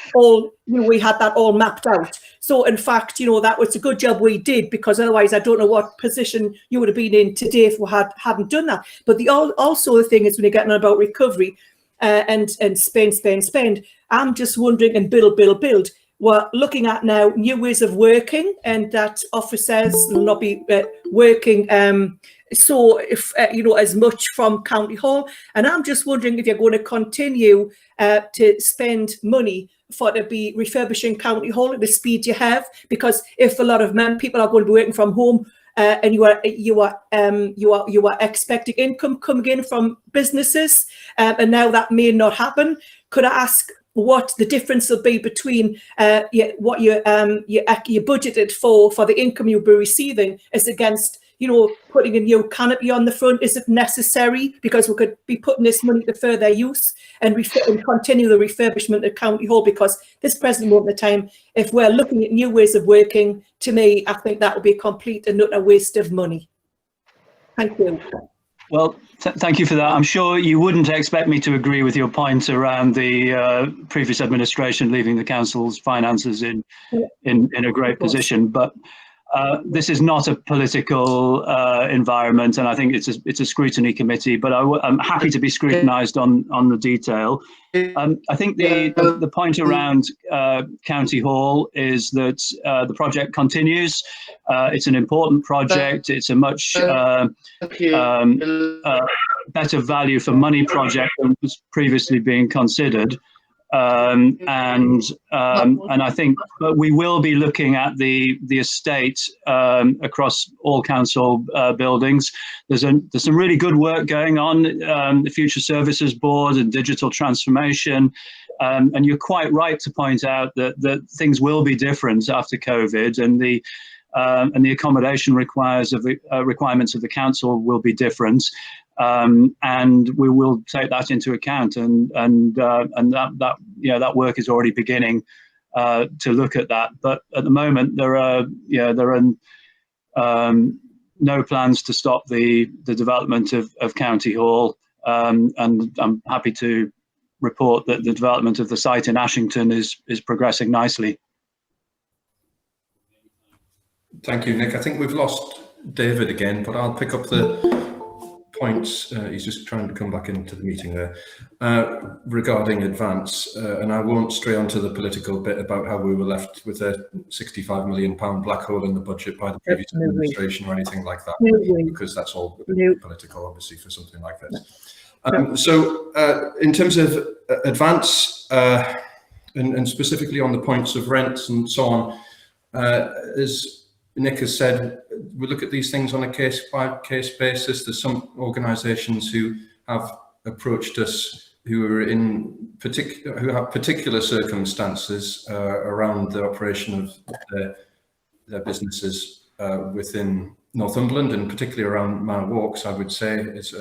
all mapped out. So in fact, that was a good job we did, because otherwise I don't know what position you would have been in today if we hadn't done that. But also the thing is, when you're getting on about recovery and spend, I'm just wondering, and build. We're looking at now new ways of working, and that officers will not be working as much from County Hall. And I'm just wondering if you're going to continue to spend money to be refurbishing County Hall at the speed you have, because if a lot of people are going to be working from home, and you are expecting income coming in from businesses, and now that may not happen. Could I ask what the difference will be between what you budgeted for the income you'll be receiving as against putting a new canopy on the front? Is it necessary? Because we could be putting this money to further use and continue the refurbishment of County Hall, because this present moment of time, if we're looking at new ways of working, to me, I think that would be a complete and utter waste of money. Thank you. Well, thank you for that. I'm sure you wouldn't expect me to agree with your point around the previous administration leaving the council's finances in a great position, but this is not a political environment, and I think it's a scrutiny committee. But I'm happy to be scrutinised on the detail. I think the point around County Hall is that the project continues. It's an important project. It's a much better value for money project than was previously being considered. And I think we will be looking at the estate across all council buildings. There's some really good work going on, the Future Services Board and digital transformation. And you're quite right to point out that things will be different after COVID, and the accommodation requirements of the council will be different. And we will take that into account, and that work is already beginning to look at that. But at the moment, there are no plans to stop the development of County Hall, and I'm happy to report that the development of the site in Ashington is progressing nicely. Thank you, Nick. I think we've lost David again, but I'll pick up the points. He's just trying to come back into the meeting there regarding advance, and I won't stray onto the political bit about how we were left with a £65 million black hole in the budget by the previous administration or anything like that, because that's all political, obviously, for something like this. So in terms of advance, and specifically on the points of rents and so on, as Nick has said, we look at these things on a case-by-case basis. There's some organisations who have approached us who are who have particular circumstances around the operation of their businesses within Northumberland, and particularly around Manor Walks, I would say, is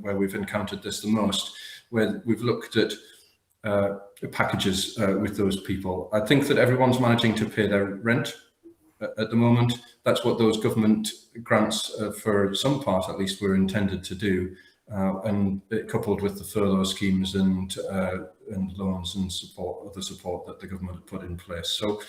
where we've encountered this the most, where we've looked at packages with those people. I think that everyone's managing to pay their rent at the moment. That's what those government grants, for some part at least, were intended to do, and coupled with the furlough schemes and loans and other support that the government had put in place. So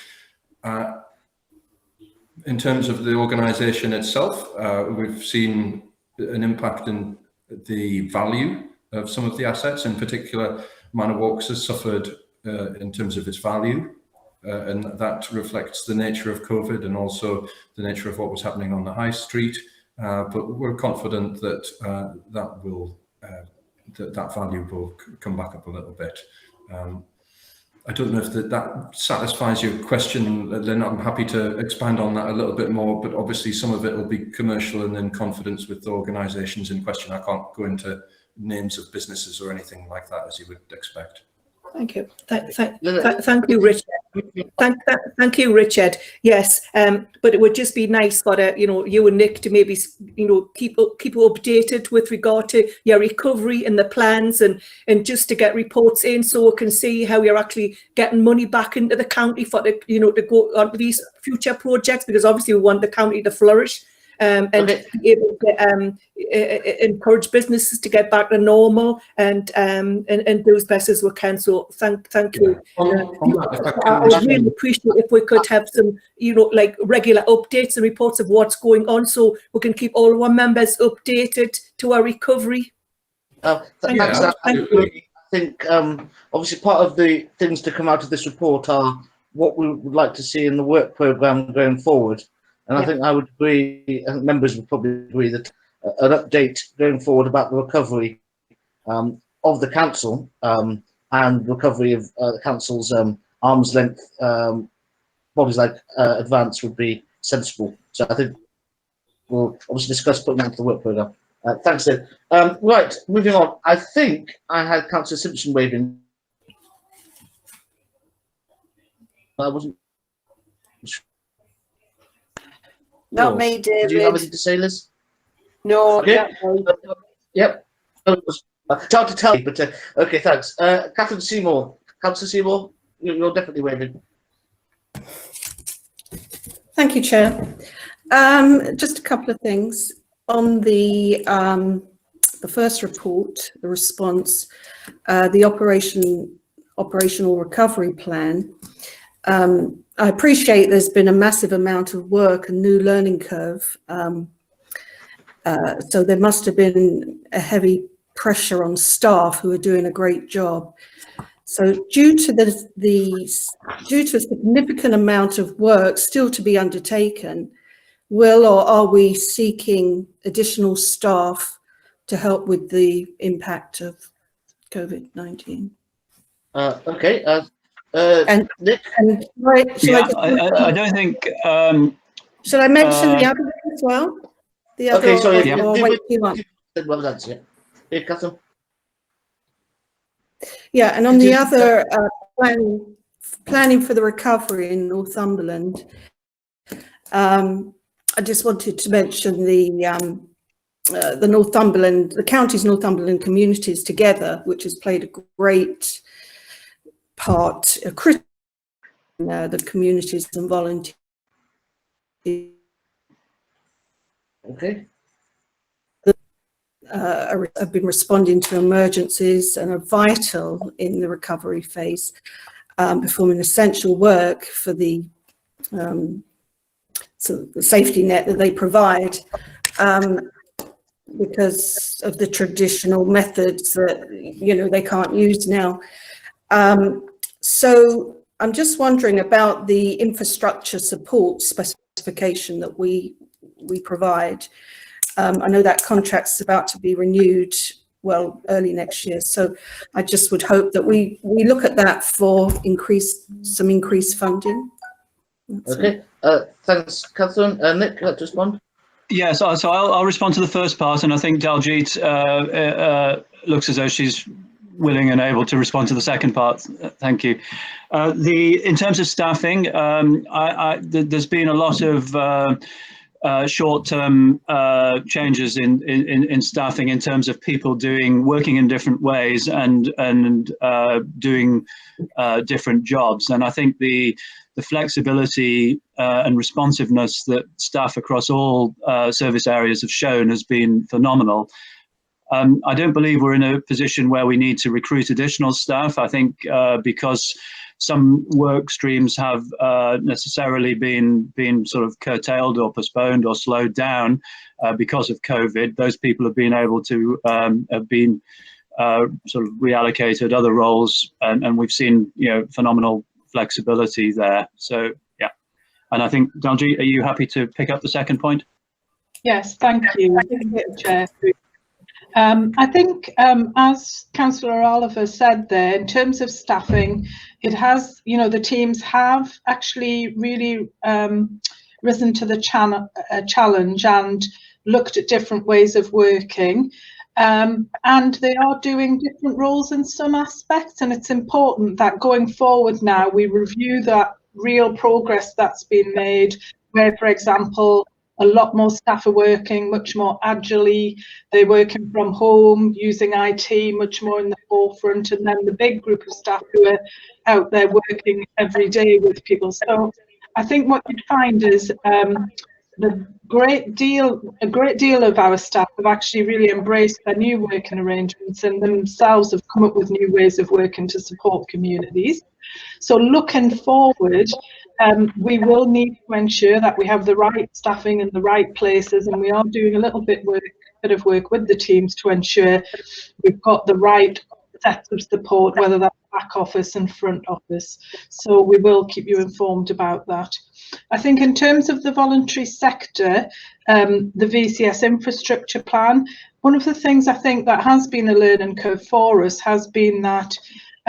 in terms of the organisation itself, we've seen an impact in the value of some of the assets. In particular, Manor Walks has suffered in terms of its value. And that reflects the nature of COVID and also the nature of what was happening on the high street. But we're confident that that value will come back up a little bit. I don't know if that satisfies your question, Lynn. I'm happy to expand on that a little bit more, but obviously some of it will be commercial and in confidence with the organisations in question. I can't go into names of businesses or anything like that, as you would expect. Thank you. Thank you, Richard. Thank you, Richard. Yes, but it would just be nice for you and Nick to maybe keep updated with regard to your recovery and the plans, and just to get reports in so we can see how you're actually getting money back into the county for to go on these future projects, because obviously we want the county to flourish. And be able to encourage businesses to get back to normal and do as best as we can. So thank you. I would really appreciate if we could have some, like regular updates and reports of what's going on, so we can keep all our members updated to our recovery. Thank you. I think obviously part of the things to come out of this report are what we would like to see in the work programme going forward. And I think I would agree, and members would probably agree, that an update going forward about the recovery of the council and recovery of the council's arm's length bodies like Advance would be sensible. So I think we'll obviously discuss putting that into the work programme. Thanks, Ed. Right, moving on. I think I had Councillor Simpson waving. I wasn't sure. Not me, David. Do you have anything to say, Liz? No. Okay. Yep. It's hard to tell, but okay, thanks. Catherine Seymour. Councillor Seymour, you're definitely waving. Thank you, Chair. Just a couple of things on the first report, the response, the operational recovery plan. I appreciate there's been a massive amount of work and new learning curve. So there must have been a heavy pressure on staff who are doing a great job. So due to a significant amount of work still to be undertaken, will or are we seeking additional staff to help with the impact of COVID-19? Okay. Nick? I don't think. Should I mention the other as well? The other. Okay, sorry. Yeah, and on the other planning for the recovery in Northumberland, I just wanted to mention the Northumberland, the county's Northumberland communities together, which has played a great part, a critical the communities and volunteers. Okay. Have been responding to emergencies and are vital in the recovery phase, performing essential work for the safety net that they provide, because of the traditional methods that they can't use now. So I'm just wondering about the infrastructure support specification that we provide. I know that contract's about to be renewed, well, early next year. So I just would hope that we look at that for some increased funding. Okay. Thanks, Catherine. Nick, let's respond. Yeah, so I'll respond to the first part, and I think Daljit looks as though she's willing and able to respond to the second part. Thank you. In terms of staffing, there's been a lot of short-term changes in staffing in terms of people working in different ways and doing different jobs. And I think the flexibility and responsiveness that staff across all service areas have shown has been phenomenal. I don't believe we're in a position where we need to recruit additional staff. I think because some work streams have necessarily been sort of curtailed or postponed or slowed down because of COVID, those people have been able to have been sort of reallocated other roles, and we've seen phenomenal flexibility there. So yeah, and I think Daljit, are you happy to pick up the second point? Yes, thank you, Chair. I think, as Councillor Oliver said there, in terms of staffing, it has, the teams have actually really risen to the challenge and looked at different ways of working. and they are doing different roles in some aspects, and it's important that going forward now we review that real progress that's been made, where, for example, a lot more staff are working much more agilely, they're working from home, using IT much more in the forefront, and then the big group of staff who are out there working every day with people. So I think what you'd find is a great deal of our staff have actually really embraced their new working arrangements and themselves have come up with new ways of working to support communities. So looking forward, we will need to ensure that we have the right staffing in the right places, and we are doing a little bit of work with the teams to ensure we've got the right sets of support, whether that's back office and front office. So we will keep you informed about that. I think in terms of the voluntary sector, the VCS infrastructure plan, one of the things I think that has been a learning curve for us has been that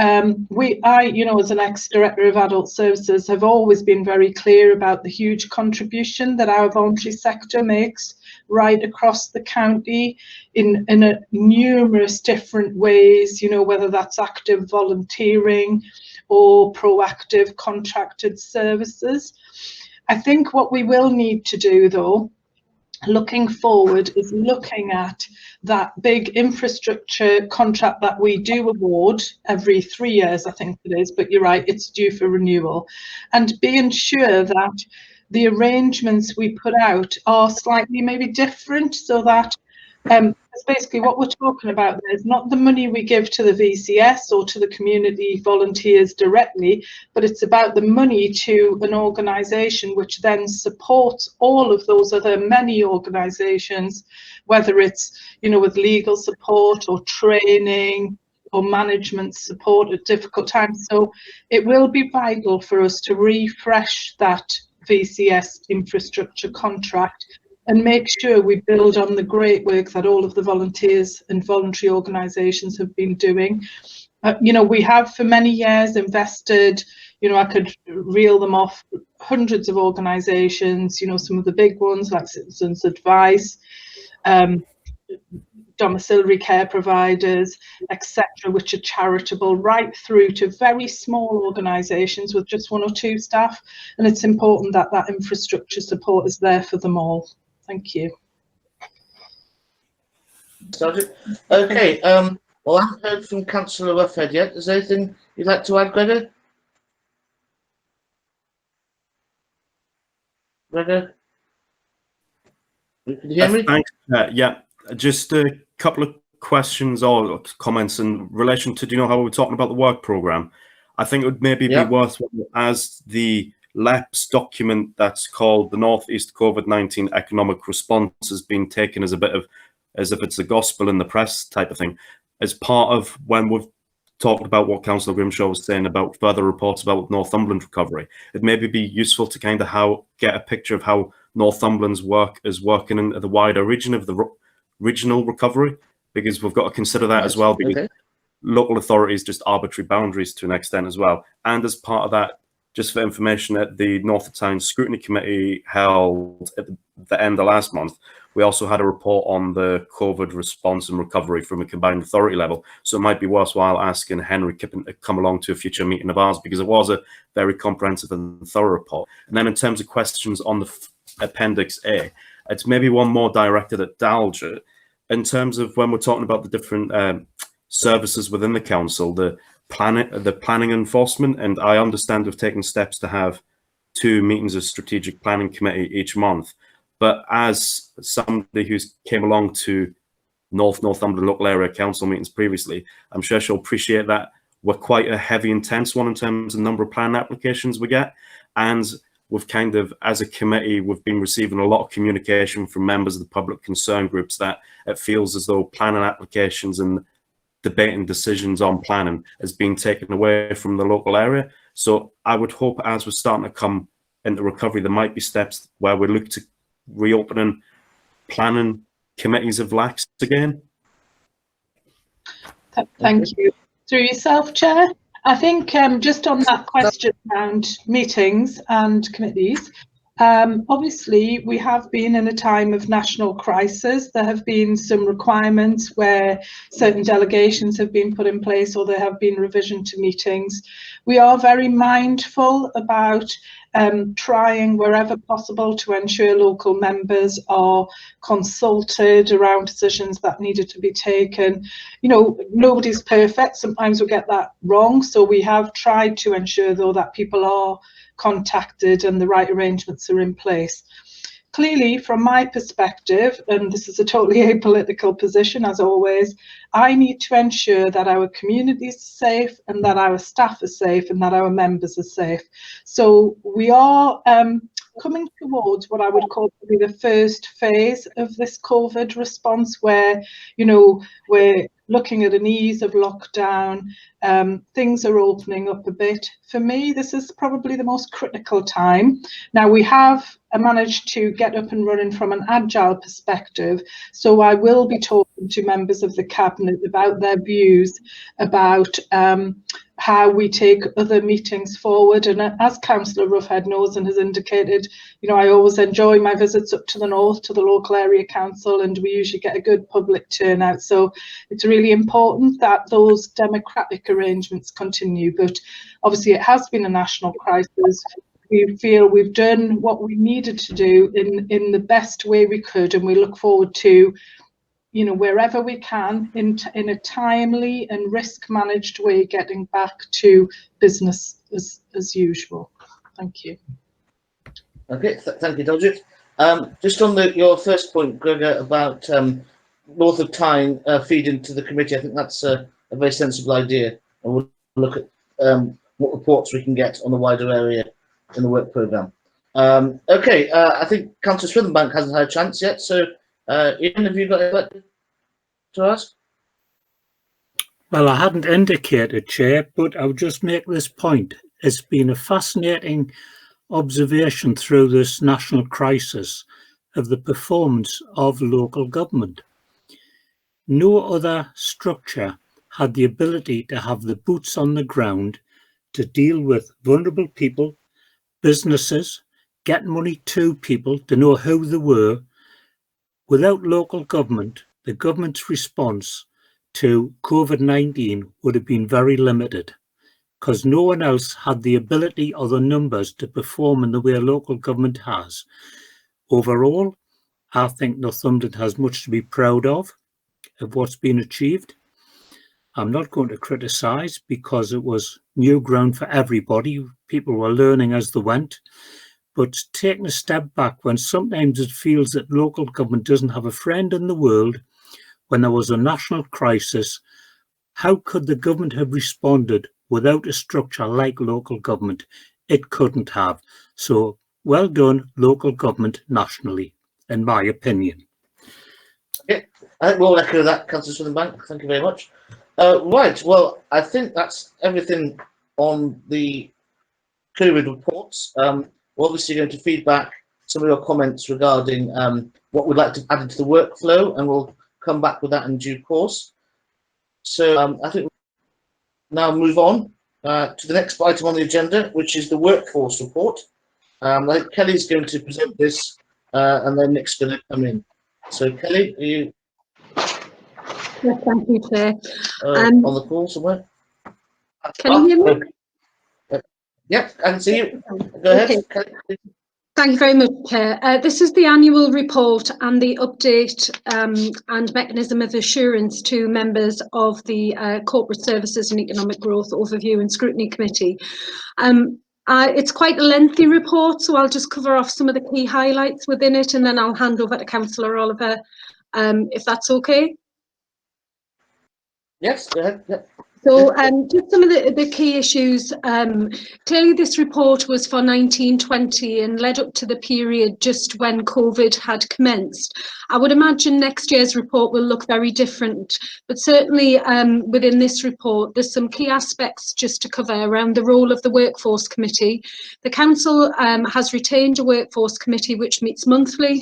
I, as an ex-director of adult services, have always been very clear about the huge contribution that our voluntary sector makes right across the county in numerous different ways, whether that's active volunteering or proactive contracted services. I think what we will need to do, though, looking forward, is looking at that big infrastructure contract that we do award every 3 years, I think it is, but you're right, it's due for renewal, and being sure that the arrangements we put out are slightly maybe different, so that basically what we're talking about there is not the money we give to the VCS or to the community volunteers directly, but it's about the money to an organisation which then supports all of those other many organisations, whether it's, with legal support or training or management support at difficult times. So it will be vital for us to refresh that VCS infrastructure contract and make sure we build on the great work that all of the volunteers and voluntary organisations have been doing. We have for many years invested, I could reel them off, hundreds of organisations, some of the big ones like Citizens Advice, domiciliary care providers, etc., which are charitable, right through to very small organisations with just 1 or 2 staff. And it's important that that infrastructure support is there for them all. Thank you. Okay. Well, I haven't heard from Councillor Ruffhead yet. Is there anything you'd like to add, Gregor? Gregor? You can hear me? Thanks. Yeah, just a couple of questions or comments in relation to, how we were talking about the work programme. I think it would maybe be worthwhile, as the LEPS document that's called the North East COVID-19 Economic Response has been taken as as if it's a gospel in the press type of thing, as part of when we've talked about what Councillor Grimshaw was saying about further reports about Northumberland recovery. It'd maybe be useful to kind of get a picture of how Northumberland's work is working in the wider region of the regional recovery, because we've got to consider that as well, because local authorities just arbitrary boundaries to an extent as well. And as part of that, just for information, at the North of Town Scrutiny Committee held at the end of last month, we also had a report on the COVID response and recovery from a combined authority level. So it might be worthwhile asking Henry Kippen to come along to a future meeting of ours, because it was a very comprehensive and thorough report. And then in terms of questions on the Appendix A, it's maybe one more directed at Daljer. In terms of when we're talking about the different services within the council, the planning enforcement, and I understand we've taken steps to have 2 meetings of strategic planning committee each month. But as somebody who's came along to Northumberland local area council meetings previously, I'm sure she'll appreciate that we're quite a heavy, intense one in terms of number of plan applications we get. And we've kind of, as a committee, we've been receiving a lot of communication from members of the public concern groups that it feels as though planning applications and debating decisions on planning is being taken away from the local area. So I would hope, as we're starting to come into recovery, there might be steps where we look to reopening planning committees of lax again. Thank you. Through yourself, Chair. I think just on that question around meetings and committees, Obviously, we have been in a time of national crisis. There have been some requirements where certain delegations have been put in place, or there have been revision to meetings. We are very mindful about trying wherever possible to ensure local members are consulted around decisions that needed to be taken. You know, nobody's perfect. Sometimes we get that wrong. So we have tried to ensure, though, that people are contacted and the right arrangements are in place. Clearly, from my perspective, and this is a totally apolitical position as always, I need to ensure that our community is safe and that our staff are safe and that our members are safe. So we are coming towards what I would call probably the first phase of this COVID response, where, you know, we're looking at an ease of lockdown. Things are opening up a bit. For me, this is probably the most critical time. Now, we have managed to get up and running from an agile perspective, so I will be talking to members of the Cabinet about their views about how we take other meetings forward. And as Councillor Roughhead knows and has indicated, you know, I always enjoy my visits up to the north to the local area council, and we usually get a good public turnout. So it's really important that those democratic arrangements continue. But obviously it has been a national crisis. We feel we've done what we needed to do in the best way we could, and we look forward to, you know, wherever we can, in a timely and risk managed way, getting back to business as usual. Thank you. Okay, thank you, Dodgett. Just on your first point, Gregor, about North of Tyne feed into the committee, I think that's a very sensible idea, and we'll look at what reports we can get on the wider area in the work programme. Okay, I think Councillor Swithenbank hasn't had a chance yet, so Ian, have you got anything to ask? Well, I hadn't indicated, Chair, but I would just make this point. It's been a fascinating observation through this national crisis of the performance of local government. No other structure had the ability to have the boots on the ground to deal with vulnerable people, businesses, get money to people to know who they were. Without local government, the government's response to COVID-19 would have been very limited, because no one else had the ability or the numbers to perform in the way local government has. Overall, I think Northumberland has much to be proud of what's been achieved. I'm not going to criticise, because it was new ground for everybody. People were learning as they went. But taking a step back, when sometimes it feels that local government doesn't have a friend in the world, when there was a national crisis, how could the government have responded without a structure like local government? It couldn't have. So well done, local government nationally, in my opinion. Okay, I think we'll echo that, Councillor Swithenbank. Thank you very much. Right, well, I think that's everything on the COVID reports. We're obviously going to feedback some of your comments regarding what we'd like to add into the workflow, and we'll come back with that in due course. So I think we'll now move on to the next item on the agenda, which is the workforce report. I think Kelly's going to present this, and then Nick's going to come in. So Kelly, are you? Yes, thank you, Chair. On the call somewhere? Can you hear me? Yep, I can see you. Go ahead. Okay. Thank you very much, Chair. This is the annual report and the update and mechanism of assurance to members of the Corporate Services and Economic Growth Overview and Scrutiny Committee. It's quite a lengthy report, so I'll just cover off some of the key highlights within it, and then I'll hand over to Councillor Oliver, if that's okay. Yes, go ahead. Yep. So just some of the key issues. Clearly this report was for 1920 and led up to the period just when COVID had commenced. I would imagine next year's report will look very different, but certainly within this report there's some key aspects just to cover around the role of the Workforce Committee. The Council has retained a Workforce Committee which meets monthly,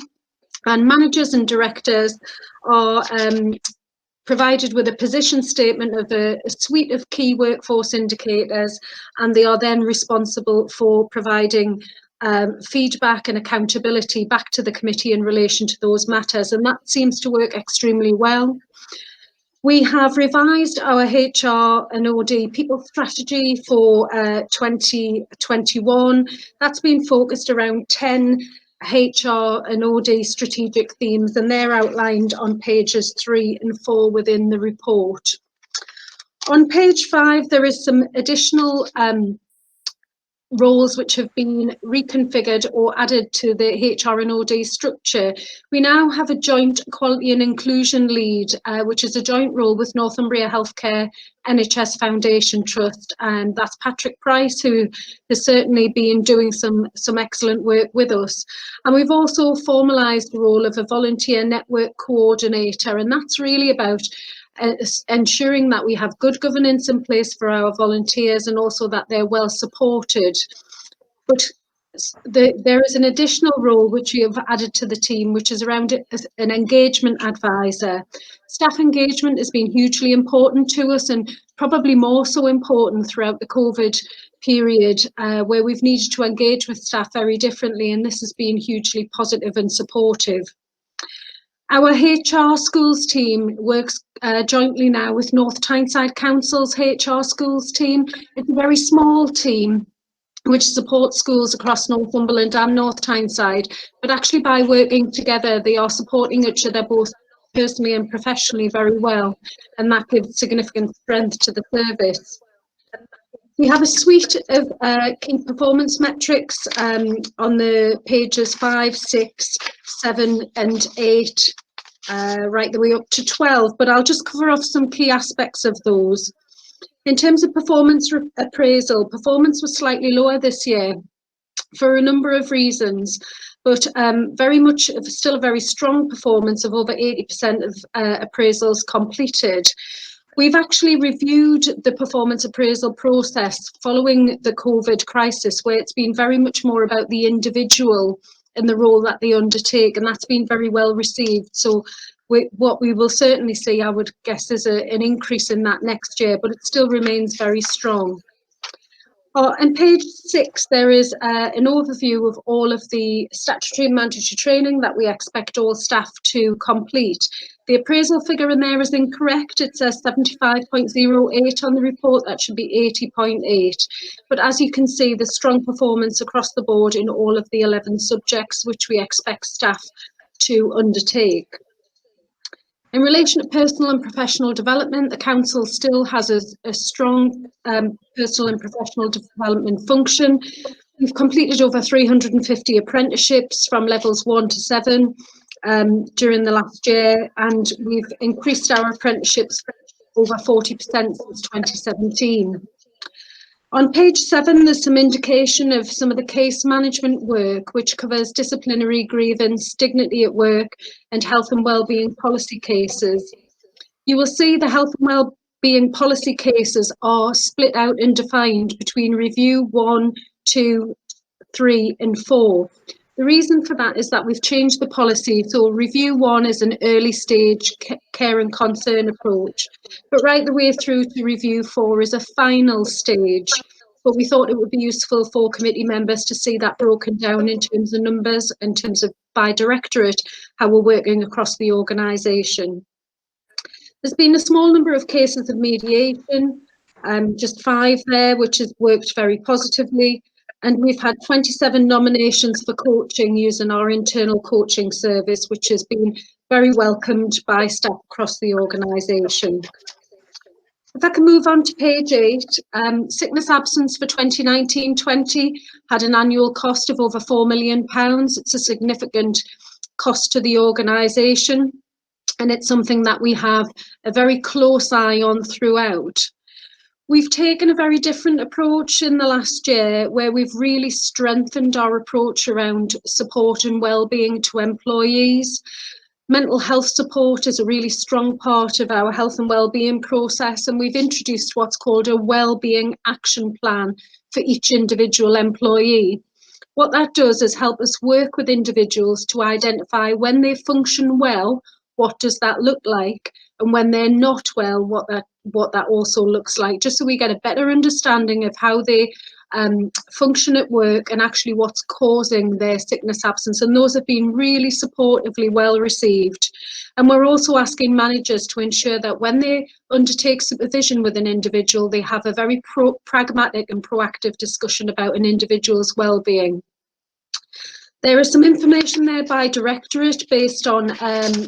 and managers and directors are provided with a position statement of a suite of key workforce indicators, and they are then responsible for providing feedback and accountability back to the committee in relation to those matters, and that seems to work extremely well. We have revised our HR and OD people strategy for 2021. That's been focused around 10 HR and OD strategic themes, and they're outlined on pages 3 and 4 within the report. On page 5, there is some additional roles which have been reconfigured or added to the HR and OD structure. We now have a joint quality and inclusion lead, which is a joint role with Northumbria Healthcare NHS Foundation Trust, and that's Patrick Price, who has certainly been doing some excellent work with us. And we've also formalised the role of a volunteer network coordinator, and that's really about ensuring that we have good governance in place for our volunteers and also that they're well supported. But there is an additional role which we have added to the team, which is around an engagement advisor. Staff engagement has been hugely important to us, and probably more so important throughout the COVID period, where we've needed to engage with staff very differently, and this has been hugely positive and supportive. Our HR schools team works jointly now with North Tyneside Council's HR schools team. It's a very small team which supports schools across Northumberland and North Tyneside, but actually by working together they are supporting each other both personally and professionally very well, and that gives significant strength to the service. We have a suite of key performance metrics on the pages 5, 6, 7 and 8, right the way up to 12, but I'll just cover off some key aspects of those. In terms of performance appraisal, performance was slightly lower this year for a number of reasons, but very much still a very strong performance of over 80% of appraisals completed. We've actually reviewed the performance appraisal process following the COVID crisis, where it's been very much more about the individual and the role that they undertake, and that's been very well received. So what we will certainly see, I would guess, is an increase in that next year, but it still remains very strong. On page 6, there is an overview of all of the statutory and mandatory training that we expect all staff to complete. The appraisal figure in there is incorrect. It says 75.08 on the report. That should be 80.8. But as you can see, there's strong performance across the board in all of the 11 subjects which we expect staff to undertake. In relation to personal and professional development, the council still has a strong personal and professional development function. We've completed over 350 apprenticeships from levels 1 to 7 during the last year, and we've increased our apprenticeships over 40% since 2017. On page 7, there's some indication of some of the case management work, which covers disciplinary grievance, dignity at work, and health and wellbeing policy cases. You will see the health and wellbeing policy cases are split out and defined between review 1, 2, 3, and 4. The reason for that is that we've changed the policy. So review 1 is an early stage care and concern approach, but right the way through to review 4 is a final stage. But we thought it would be useful for committee members to see that broken down in terms of numbers, in terms of by directorate, how we're working across the organisation. There's been a small number of cases of mediation, just 5 there, which has worked very positively. And we've had 27 nominations for coaching using our internal coaching service, which has been very welcomed by staff across the organisation. If I can move on to page 8, sickness absence for 2019-20 had an annual cost of over £4 million. It's a significant cost to the organisation, and it's something that we have a very close eye on throughout. We've taken a very different approach in the last year, where we've really strengthened our approach around support and wellbeing to employees. Mental health support is a really strong part of our health and wellbeing process, and we've introduced what's called a wellbeing action plan for each individual employee. What that does is help us work with individuals to identify when they function well, what does that look like, and when they're not well, what that also looks like, just so we get a better understanding of how they function at work and actually what's causing their sickness absence. And those have been really supportively well received. And we're also asking managers to ensure that when they undertake supervision with an individual, they have a very pragmatic and proactive discussion about an individual's well-being. There is some information there by directorate based on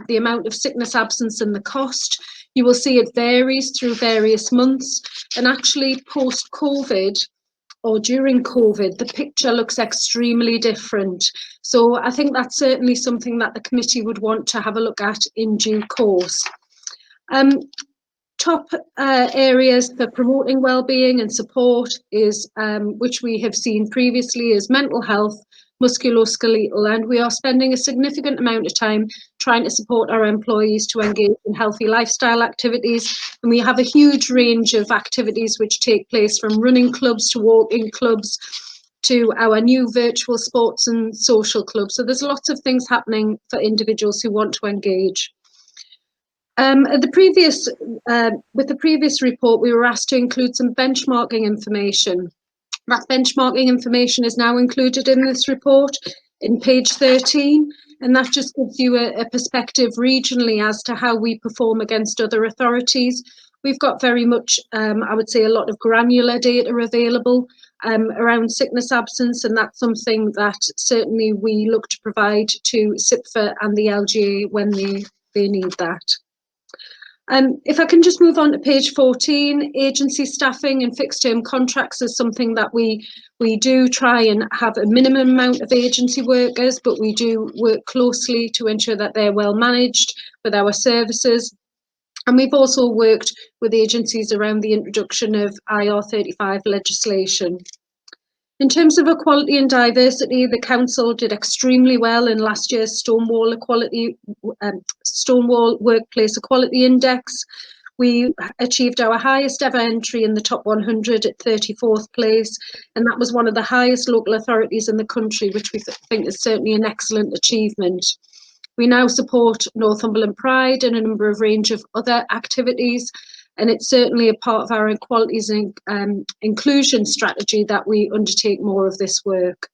the amount of sickness absence and the cost. You will see it varies through various months, and actually post-COVID or during COVID, the picture looks extremely different. So I think that's certainly something that the committee would want to have a look at in due course. Top areas for promoting wellbeing and support is, which we have seen previously, is mental health, musculoskeletal, and we are spending a significant amount of time trying to support our employees to engage in healthy lifestyle activities. And we have a huge range of activities which take place, from running clubs to walking clubs to our new virtual sports and social clubs. So there's lots of things happening for individuals who want to engage. With the previous report, we were asked to include some benchmarking information. That benchmarking information is now included in this report in page 13, and that just gives you a perspective regionally as to how we perform against other authorities. We've got very much, I would say, a lot of granular data available around sickness absence, and that's something that certainly we look to provide to SIPFA and the LGA when they need that. If I can just move on to page 14, agency staffing and fixed term contracts is something that we do try and have a minimum amount of agency workers, but we do work closely to ensure that they're well managed with our services. And we've also worked with agencies around the introduction of IR35 legislation. In terms of equality and diversity, the council did extremely well in last year's Stonewall Workplace Equality Index. We achieved our highest ever entry in the top 100 at 34th place, and that was one of the highest local authorities in the country, which we think is certainly an excellent achievement. We now support Northumberland Pride and a number of range of other activities, and it's certainly a part of our equalities and inclusion strategy that we undertake more of this work.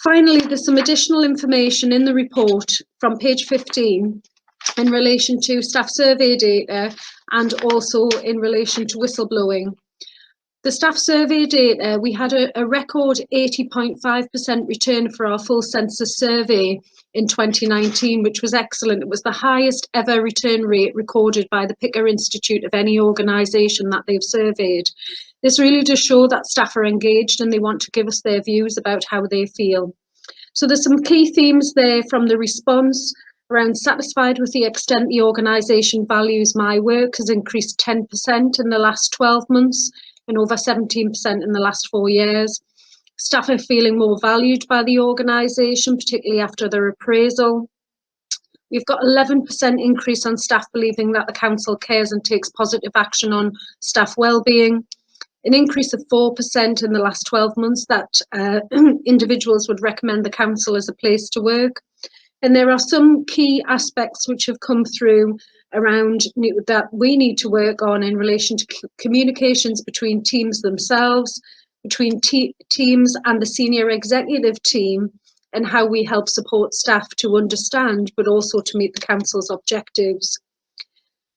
Finally, there's some additional information in the report from page 15 in relation to staff survey data and also in relation to whistleblowing. The staff survey data, we had a record 80.5% return for our full census survey in 2019, which was excellent. It was the highest ever return rate recorded by the Picker Institute of any organisation that they've surveyed. This really does show that staff are engaged and they want to give us their views about how they feel. So there's some key themes there from the response around satisfied with the extent the organisation values my work has increased 10% in the last 12 months and over 17% in the last 4 years. Staff are feeling more valued by the organisation, particularly after their appraisal. We've got 11% increase on staff believing that the council cares and takes positive action on staff wellbeing. An increase of 4% in the last 12 months that individuals would recommend the council as a place to work. And there are some key aspects which have come through around that we need to work on in relation to communications between teams themselves, between teams and the senior executive team, and how we help support staff to understand, but also to meet the council's objectives.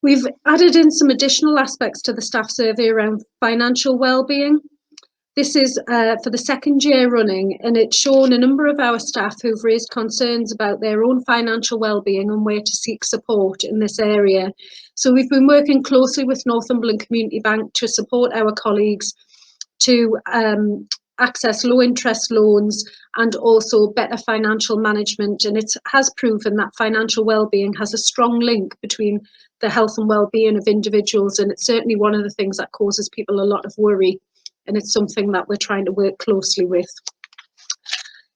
We've added in some additional aspects to the staff survey around financial wellbeing. This is for the second year running, and it's shown a number of our staff who've raised concerns about their own financial wellbeing and where to seek support in this area. So we've been working closely with Northumberland Community Bank to support our colleagues to access low interest loans and also better financial management. And it has proven that financial wellbeing has a strong link between the health and well-being of individuals, and it's certainly one of the things that causes people a lot of worry, and it's something that we're trying to work closely with.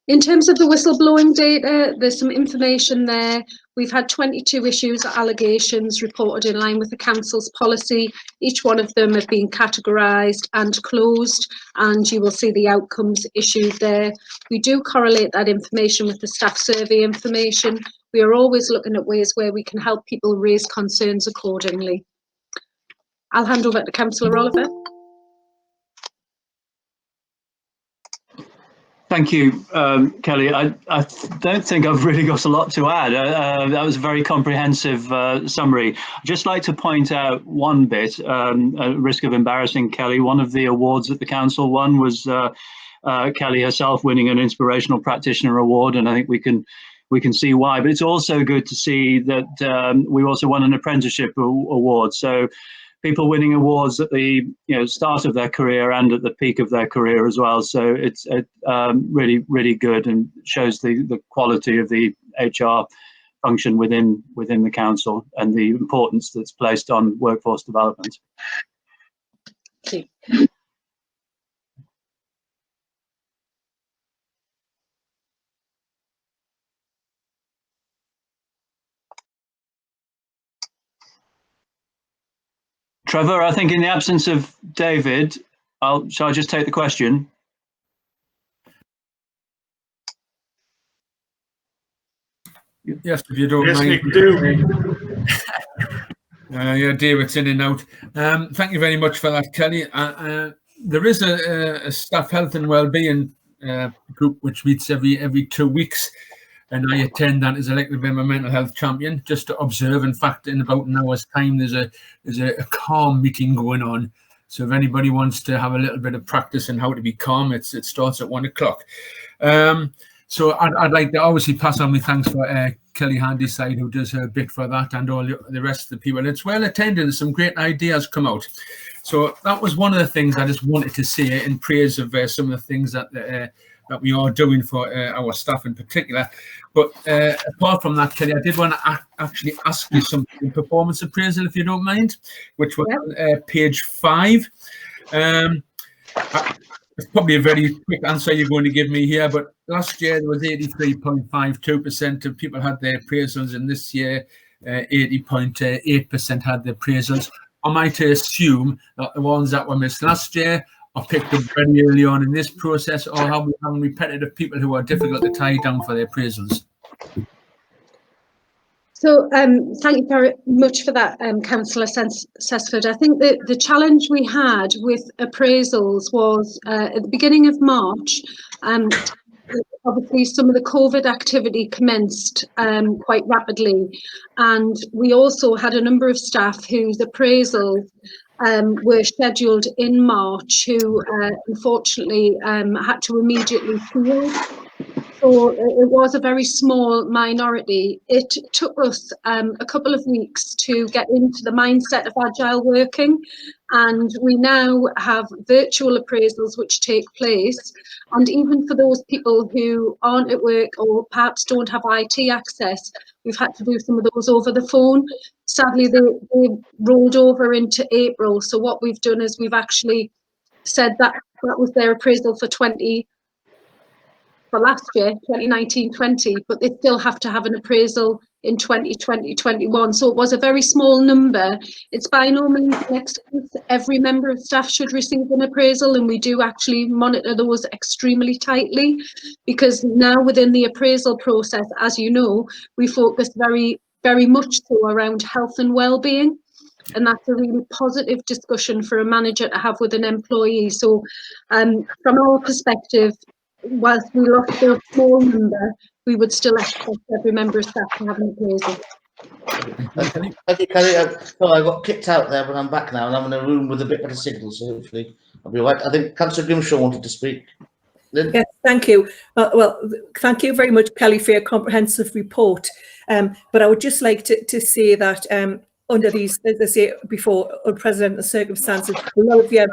In terms of the whistleblowing data, there's some information there. We've had 22 issues or allegations reported in line with the council's policy. Each one of them have been categorised and closed, and you will see the outcomes issued there. We do correlate that information with the staff survey information. We are always looking at ways where we can help people raise concerns accordingly. I'll hand over to Councillor Oliver. Thank you, Kelly. I don't think I've really got a lot to add. That was a very comprehensive summary. I'd just like to point out one bit, at risk of embarrassing Kelly. One of the awards that the council won was Kelly herself winning an Inspirational Practitioner Award, and I think we can see why. But it's also good to see that we also won an Apprenticeship Award. So people winning awards at the start of their career and at the peak of their career as well. So it's really, really good and shows the quality of the HR function within the council and the importance that's placed on workforce development. Thank you. Trevor, I think in the absence of David, shall I just take the question? Yes, if you don't yes, mind. Nick, do. Yeah, David's in and out. Thank you very much for that, Kelly. There is a staff health and wellbeing group which meets every 2 weeks, and I attend that as elected member mental health champion just to observe. In fact, in about an hour's time, there's a calm meeting going on. So if anybody wants to have a little bit of practice in how to be calm, it starts at 1 o'clock. So I'd like to obviously pass on my thanks for Kelly Handyside, who does her bit for that, and all the rest of the people. It's well attended and some great ideas come out. So that was one of the things I just wanted to say in praise of some of the things that we are doing for our staff in particular. But apart from that, Kelly, I did want to actually ask you something, performance appraisal, if you don't mind, which was on page 5. It's probably a very quick answer you're going to give me here, but last year there was 83.52% of people had their appraisals, and this year 80.8% had their appraisals. Am I to assume that the ones that were missed last year are picked up very early on in this process, or have we having repetitive people who are difficult to tie down for their appraisals? So thank you very much for that, Councillor Sesford. I think that the challenge we had with appraisals was at the beginning of March, obviously some of the COVID activity commenced quite rapidly, and we also had a number of staff whose appraisals were scheduled in March who unfortunately had to immediately field. So it was a very small minority. It took us a couple of weeks to get into the mindset of agile working, and we now have virtual appraisals which take place. And even for those people who aren't at work or perhaps don't have IT access, we've had to do some of those over the phone. Sadly, they rolled over into April. So what we've done is we've actually said that was their appraisal for last year, 2019-20, but they still have to have an appraisal in 2020-21. So it was a very small number. It's by no means an excuse. Every member of staff should receive an appraisal, and we do actually monitor those extremely tightly, because now within the appraisal process, as you know, we focus very, very much so around health and well-being. And that's a really positive discussion for a manager to have with an employee. So from our perspective, whilst we lost a small number, we would still expect every member of staff to have an appraisal. Thank you, Kelly. Well, I got kicked out there, but I'm back now, and I'm in a room with a bit better signal, so hopefully I'll be all right. I think Councillor Grimshaw wanted to speak. Lynn? Yes, thank you. Well, thank you very much, Kelly, for your comprehensive report. But I would just like to say that under these, as I say before, unprecedented circumstances, a lot of your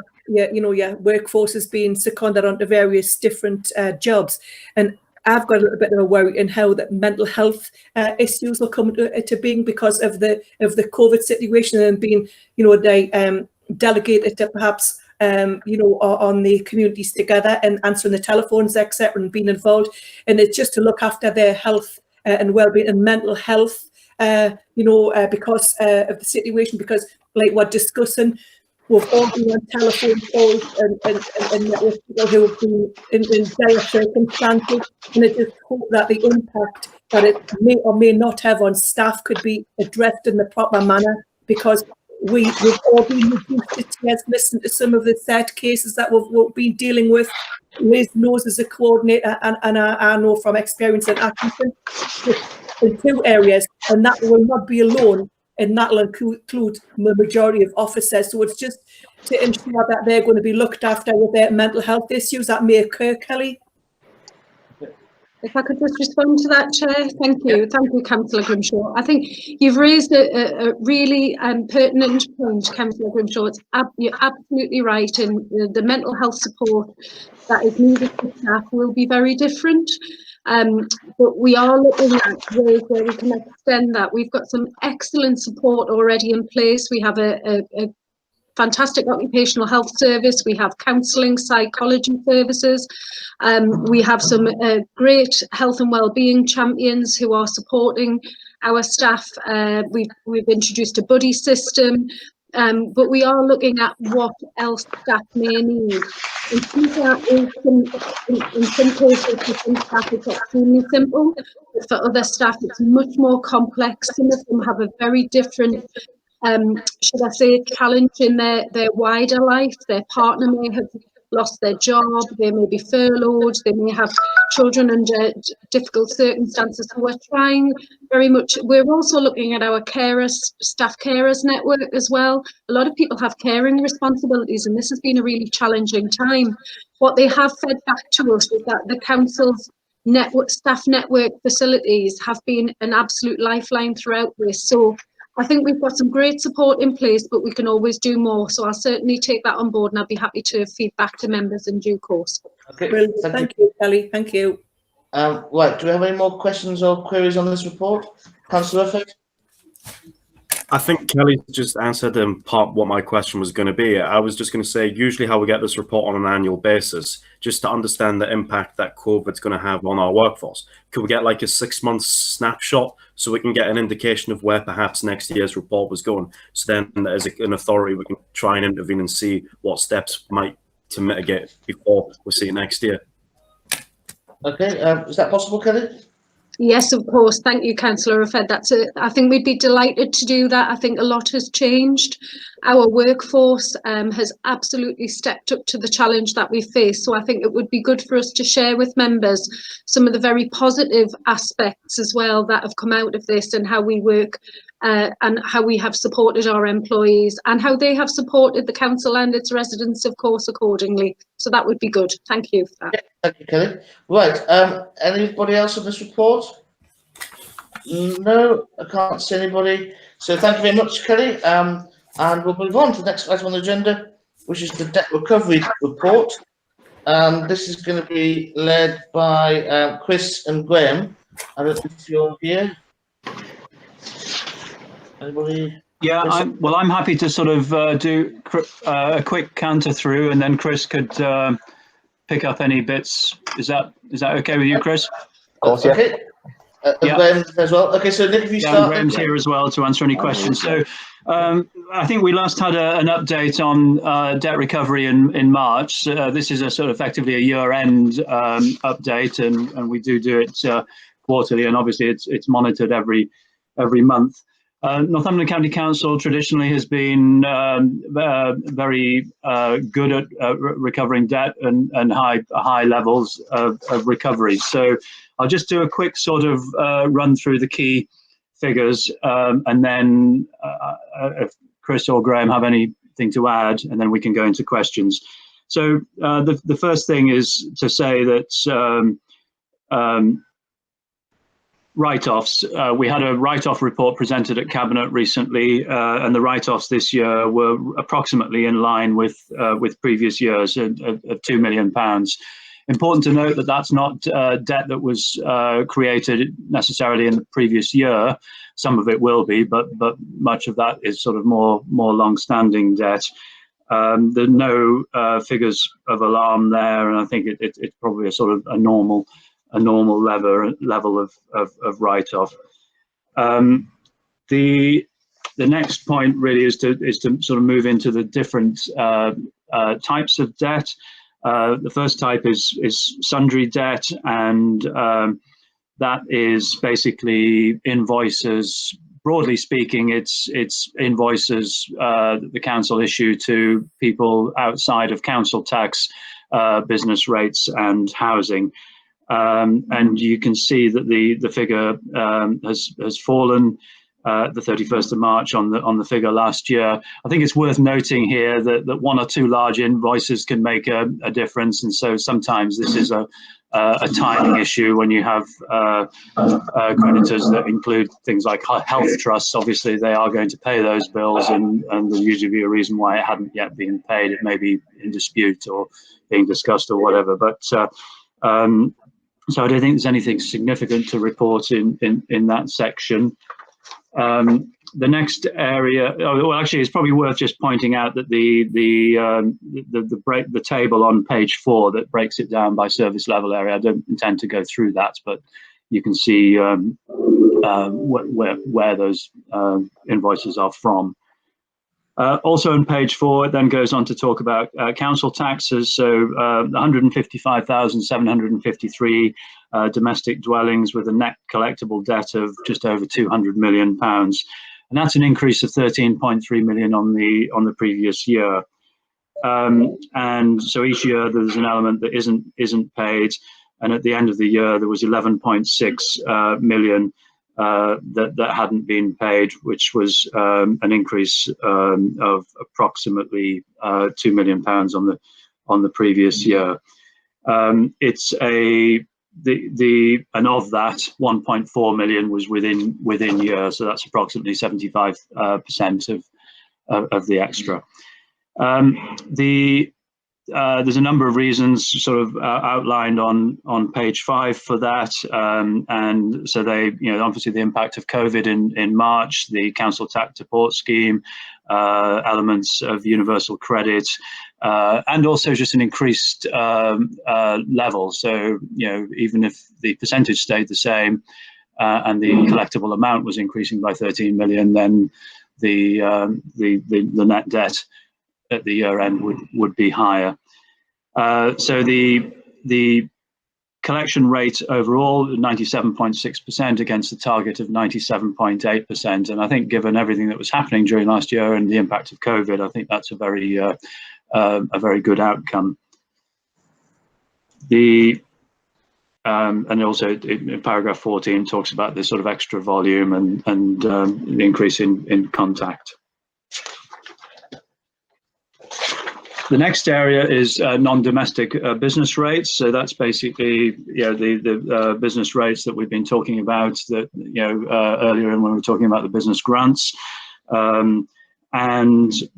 workforce has been seconded onto various different jobs, and I've got a little bit of a worry in how that mental health issues will come to being because of the COVID situation and being, they delegated to perhaps on the communities together and answering the telephones, etc., and being involved, and it's just to look after their health and well-being and mental health. Because of the situation, because like we're discussing, we've all been on telephone calls and met with people who have been in dire circumstances, and I just hope that the impact that it may or may not have on staff could be addressed in the proper manner, because we've all been reduced to tears, listened to some of the sad cases that we've been dealing with. Liz knows as a coordinator, and I know from experience in Atkinson, in 2 areas, and that will not be alone, and that will include the majority of officers. So it's just to ensure that they're going to be looked after with their mental health issues that may occur, Kelly. If I could just respond to that, Chair. Thank you. Thank you, Councillor Grimshaw. I think you've raised a really pertinent point, Councillor Grimshaw. You're absolutely right. And the mental health support that is needed for staff will be very different. But we are looking at ways where we can extend that. We've got some excellent support already in place. We have a fantastic occupational health service. We have counselling, psychology services. We have some great health and wellbeing champions who are supporting our staff. We've introduced a buddy system, but we are looking at what else staff may need. In some cases, for some staff it's extremely simple, but for other staff it's much more complex. Some of them have a very different should I say, challenge in their wider life. Their partner may have lost their job, they may be furloughed, they may have children under difficult circumstances. So we're trying very much, we're also looking at our staff carers network as well. A lot of people have caring responsibilities, and this has been a really challenging time. What they have fed back to us is that the council's staff network facilities have been an absolute lifeline throughout this. So I think we've got some great support in place, but we can always do more. So I'll certainly take that on board, and I'll be happy to feed back to members in due course. Okay, brilliant. Thank you, Kelly. Thank you. Right, do we have any more questions or queries on this report? Councillor Murphy? I think Kelly just answered in part what my question was going to be. I was just going to say, usually how we get this report on an annual basis, just to understand the impact that COVID's going to have on our workforce. Could we get like a 6-month snapshot so we can get an indication of where perhaps next year's report was going? So then as an authority, we can try and intervene and see what steps might to mitigate before we see it next year. Okay, is that possible, Kelly? Yes, of course. Thank you, Councillor Raffed. I think we'd be delighted to do that. I think a lot has changed. Our workforce has absolutely stepped up to the challenge that we face. So I think it would be good for us to share with members some of the very positive aspects as well that have come out of this, and how we work and how we have supported our employees, and how they have supported the council and its residents, of course, accordingly. So that would be good. Thank you for that. Yeah, thank you, Kelly. Right, anybody else on this report? No, I can't see anybody. So thank you very much, Kelly. And we'll move on to the next item on the agenda, which is the debt recovery report. This is going to be led by Chris and Graham. I don't know if you're here. Anybody? Yeah, I'm happy to sort of do a quick canter through, and then Chris could pick up any bits. Is that okay with you, Chris? Of course, yeah. Okay. Yeah. Graham as well. Okay, so Nick, if you start. Graham's here as well to answer any questions. So I think we last had an update on debt recovery in March. This is a sort of effectively a year-end update, and we do it quarterly, and obviously it's monitored every month. Northumberland County Council traditionally has been very good at recovering debt and high levels of recovery. So I'll just do a quick sort of run through the key figures, and then if Chris or Graham have anything to add, and then we can go into questions. So the first thing is to say that write-offs. We had a write-off report presented at Cabinet recently, and the write-offs this year were approximately in line with previous years of £2 million. Important to note that that's not debt that was created necessarily in the previous year. Some of it will be, but much of that is sort of more long-standing debt. There are no figures of alarm there, and I think it's probably a sort of a normal level of write-off. The next point really is to sort of move into the different types of debt. The first type is sundry debt, and that is basically invoices, broadly speaking, it's invoices that the council issue to people outside of council tax, business rates and housing. And you can see that the figure has fallen the 31st of March on the figure last year. I think it's worth noting here that one or two large invoices can make a difference, and so sometimes this is a timing issue when you have creditors that include things like health trusts. Obviously, they are going to pay those bills, and there'll usually be a reason why it hadn't yet been paid. It may be in dispute or being discussed or whatever. But so I don't think there's anything significant to report in that section. The next area, well, actually, it's probably worth just pointing out that the table on page 4 that breaks it down by service level area. I don't intend to go through that, but you can see where those invoices are from. Also on page 4, it then goes on to talk about council taxes. So 155,753 domestic dwellings with a net collectible debt of just over £200 million. And that's an increase of 13.3 million on the previous year. And so each year there's an element that isn't paid. And at the end of the year, there was 11.6 million that hadn't been paid, which was an increase of approximately £2 million on the previous year. It's and of that, 1.4 million was within year, so that's approximately 75% of the extra. There's a number of reasons sort of outlined on page 5 for that, and so obviously the impact of COVID in March, the council tax support scheme, elements of universal credit, and also just an increased level. So even if the percentage stayed the same and the collectible amount was increasing by 13 million, then the net debt at the year end would be higher. So the collection rate overall 97.6% against the target of 97.8%, and I think given everything that was happening during last year and the impact of COVID, I think that's a very good outcome. And also in paragraph 14 talks about this sort of extra volume and the increase in contact. The next area is non-domestic business rates. So that's basically the business rates that we've been talking about that earlier when we were talking about the business grants, and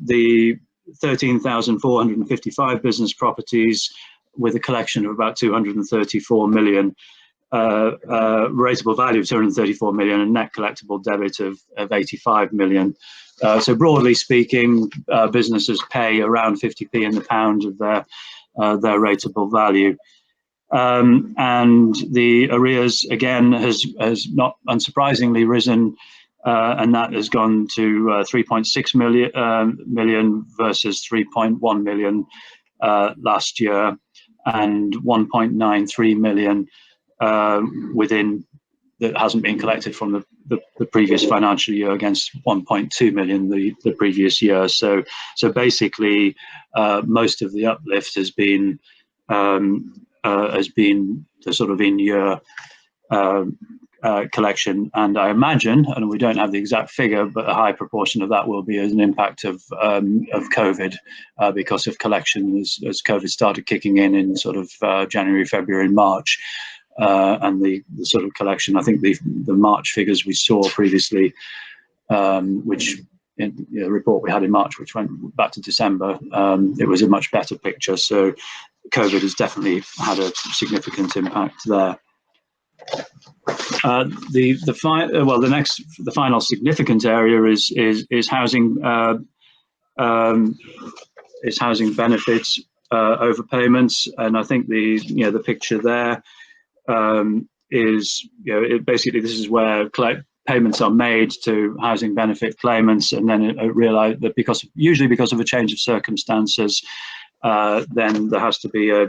the 13,455 business properties with a collection of about 234 million, rateable value of 234 million, and net collectible debit of 85 million. So broadly speaking, businesses pay around 50p in the pound of their rateable value. And the arrears, again, has not unsurprisingly risen, and that has gone to 3.6 million versus 3.1 million last year, and 1.93 million within that hasn't been collected from the previous financial year against 1.2 million the previous year. So basically, most of the uplift has been the sort of in-year collection, and I imagine, and we don't have the exact figure, but a high proportion of that will be as an impact of COVID, because of collection as COVID started kicking in sort of January, February, and March. And the sort of collection, I think the March figures we saw previously, which in the report we had in March, which went back to December, it was a much better picture. So COVID has definitely had a significant impact there. The final significant area is housing benefits overpayments, and I think the picture there is basically this is where payments are made to housing benefit claimants, and then it realised that usually because of a change of circumstances, then there has to be a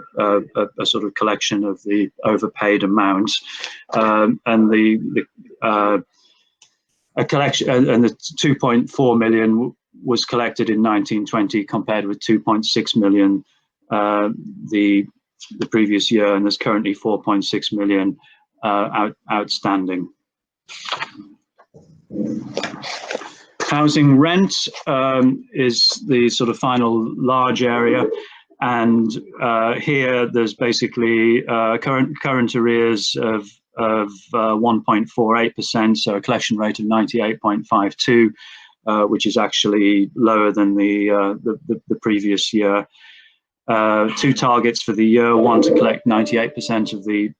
sort of collection of the overpaid amount, and a collection, and the 2.4 million was collected in 1920 compared with 2.6 million the previous year, and there's currently 4.6 million outstanding. Housing rent is the sort of final large area, and here there's basically current arrears of 1.48%, so a collection rate of 98.52, which is actually lower than the previous year. Two targets for the year: one to collect 98% of the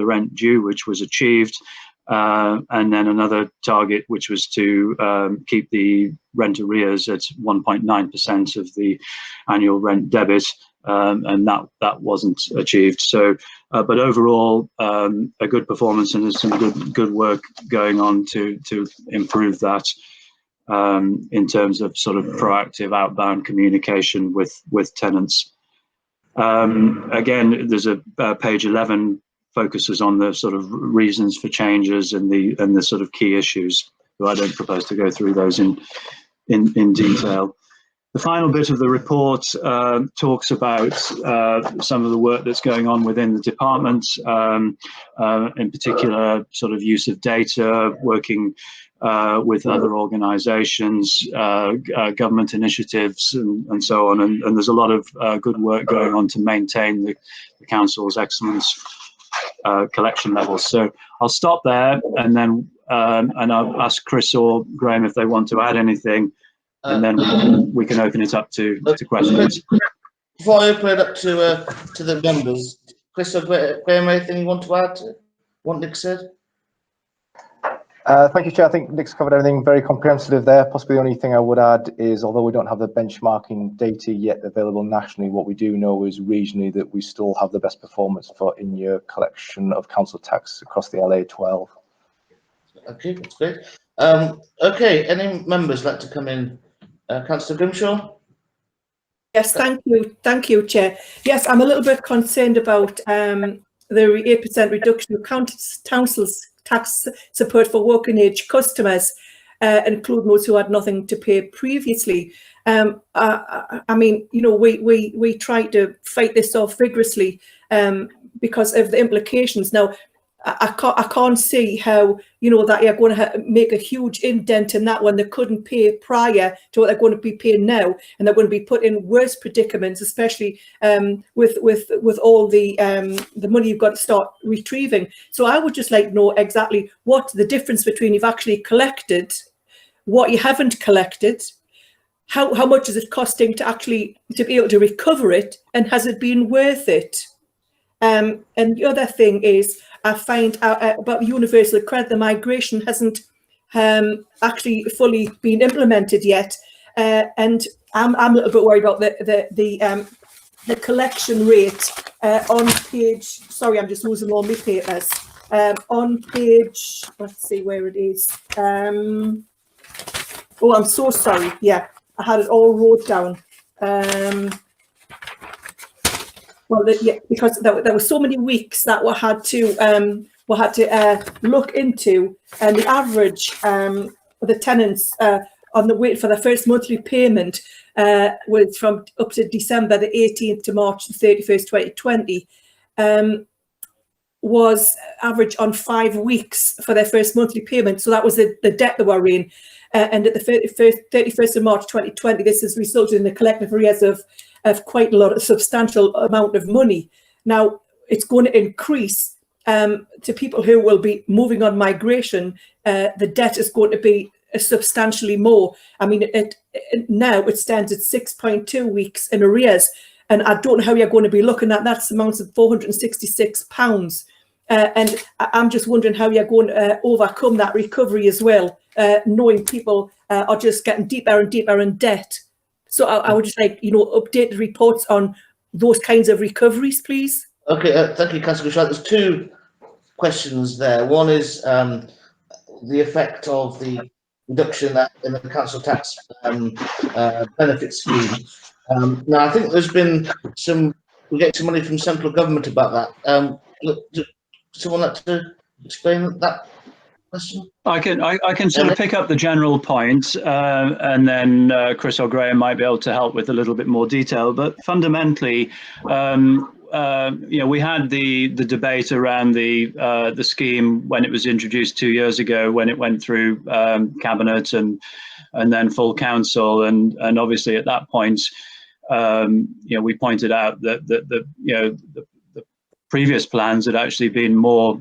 rent due, which was achieved, and then another target which was to keep the rent arrears at 1.9% of the annual rent debit, and that wasn't achieved. So, but overall, a good performance, and there's some good work going on to improve that in terms of sort of proactive outbound communication with tenants. Again, there's a page 11 focuses on the sort of reasons for changes and the sort of key issues. So I don't propose to go through those in detail. The final bit of the report talks about some of the work that's going on within the department, in particular sort of use of data, working with other organisations, government initiatives, and so on. And there's a lot of good work going on to maintain the council's excellence collection levels. So I'll stop there, and then and I'll ask Chris or Graham if they want to add anything, and then we can open it up to questions. Before I open it up to the members, Chris or Graham, anything you want to add to what Nick said? Thank you, Chair. I think Nick's covered everything very comprehensive there. Possibly the only thing I would add is, although we don't have the benchmarking data yet available nationally, what we do know is regionally that we still have the best performance for in-year collection of council tax across the LA12. Okay, that's great. Okay, any members like to come in? Councillor Grimshaw? Yes, thank you, Chair. Yes, I'm a little bit concerned about the 8% reduction of council's tax support for working age customers, including those who had nothing to pay previously. I mean, you know, we try to fight this off vigorously because of the implications. Now, I can't see how, you know, that you're going to make a huge indent in that when they couldn't pay prior to what they're going to be paying now, and they're going to be put in worse predicaments, especially with all the money you've got to start retrieving. So I would just like to know exactly what the difference between you've actually collected, what you haven't collected, how much is it costing to actually to be able to recover it, and has it been worth it? And the other thing is, I find out about universal credit, the migration hasn't actually fully been implemented yet, and I'm a little bit worried about the collection rate on page. Sorry, I'm just losing all my papers. On page, let's see where it is. Oh, I'm so sorry. Yeah, I had it all wrote down. Well, yeah, because there were so many weeks that we had to look into, and the average the tenants on the wait for the first monthly payment was from up to December the 18th to March the 31st, 2020, was average on 5 weeks for their first monthly payment. So that was the debt they were in, and at the 31st of March 2020, this has resulted in the collective arrears of quite a substantial amount of money. Now, it's going to increase to people who will be moving on migration. The debt is going to be substantially more. I mean, now it stands at 6.2 weeks in arrears, and I don't know how you're going to be looking at that. Amounts of £466. And I'm just wondering how you're going to overcome that recovery as well, knowing people are just getting deeper and deeper in debt. So I would just like, you know, updated reports on those kinds of recoveries, please. Okay, thank you, Councillor Grimshaw. There's two questions there. One is the effect of the reduction in the council tax benefit scheme. Now, I think there's been we get some money from central government about that. Someone like to explain that? question? I can sort of pick up the general point, and then Chris or Graham might be able to help with a little bit more detail. But fundamentally, we had the debate around the scheme when it was introduced 2 years ago, when it went through cabinet and then full council, and obviously at that point, we pointed out that the previous plans had actually been more,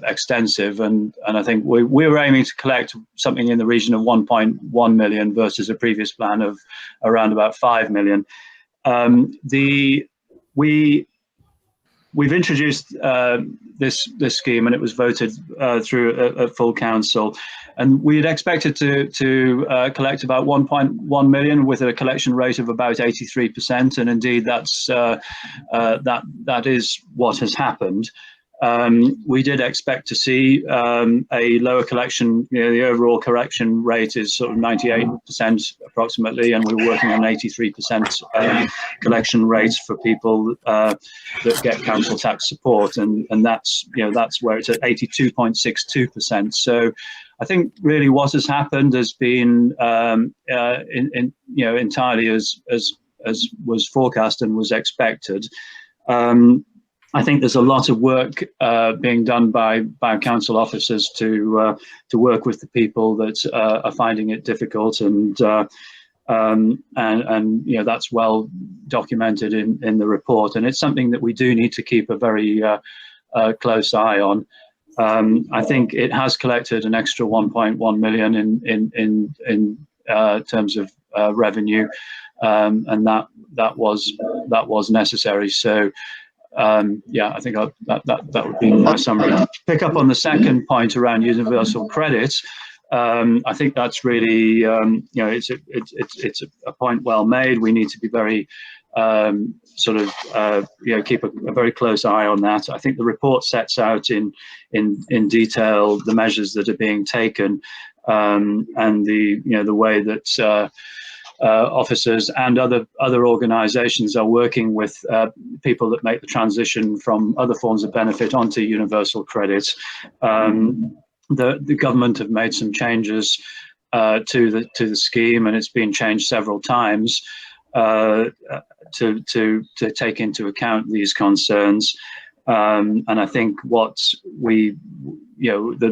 extensive, and I think we were aiming to collect something in the region of 1.1 million versus a previous plan of around about 5 million. We've introduced this scheme, and it was voted through at full council, and we had expected to collect about 1.1 million with a collection rate of about 83%, and indeed that is what has happened. We did expect to see a lower collection. The overall collection rate is sort of 98% approximately, and we're working on 83% collection rates for people that get council tax support, and that's where it's at 82.62%. So I think really what has happened has been entirely as was forecast and was expected. I think there's a lot of work being done by council officers to work with the people that are finding it difficult, and that's well documented in the report, and it's something that we do need to keep a very close eye on. I think it has collected an extra 1.1 million in terms of revenue, and that was necessary. So. I think that would be my summary. Pick up on the second point around universal credits. I think that's really, it's a point well made. We need to be very keep a very close eye on that. I think the report sets out in detail the measures that are being taken, and the way that officers and other organisations are working with people that make the transition from other forms of benefit onto universal credits. The government have made some changes to the scheme, and it's been changed several times to take into account these concerns. And I think that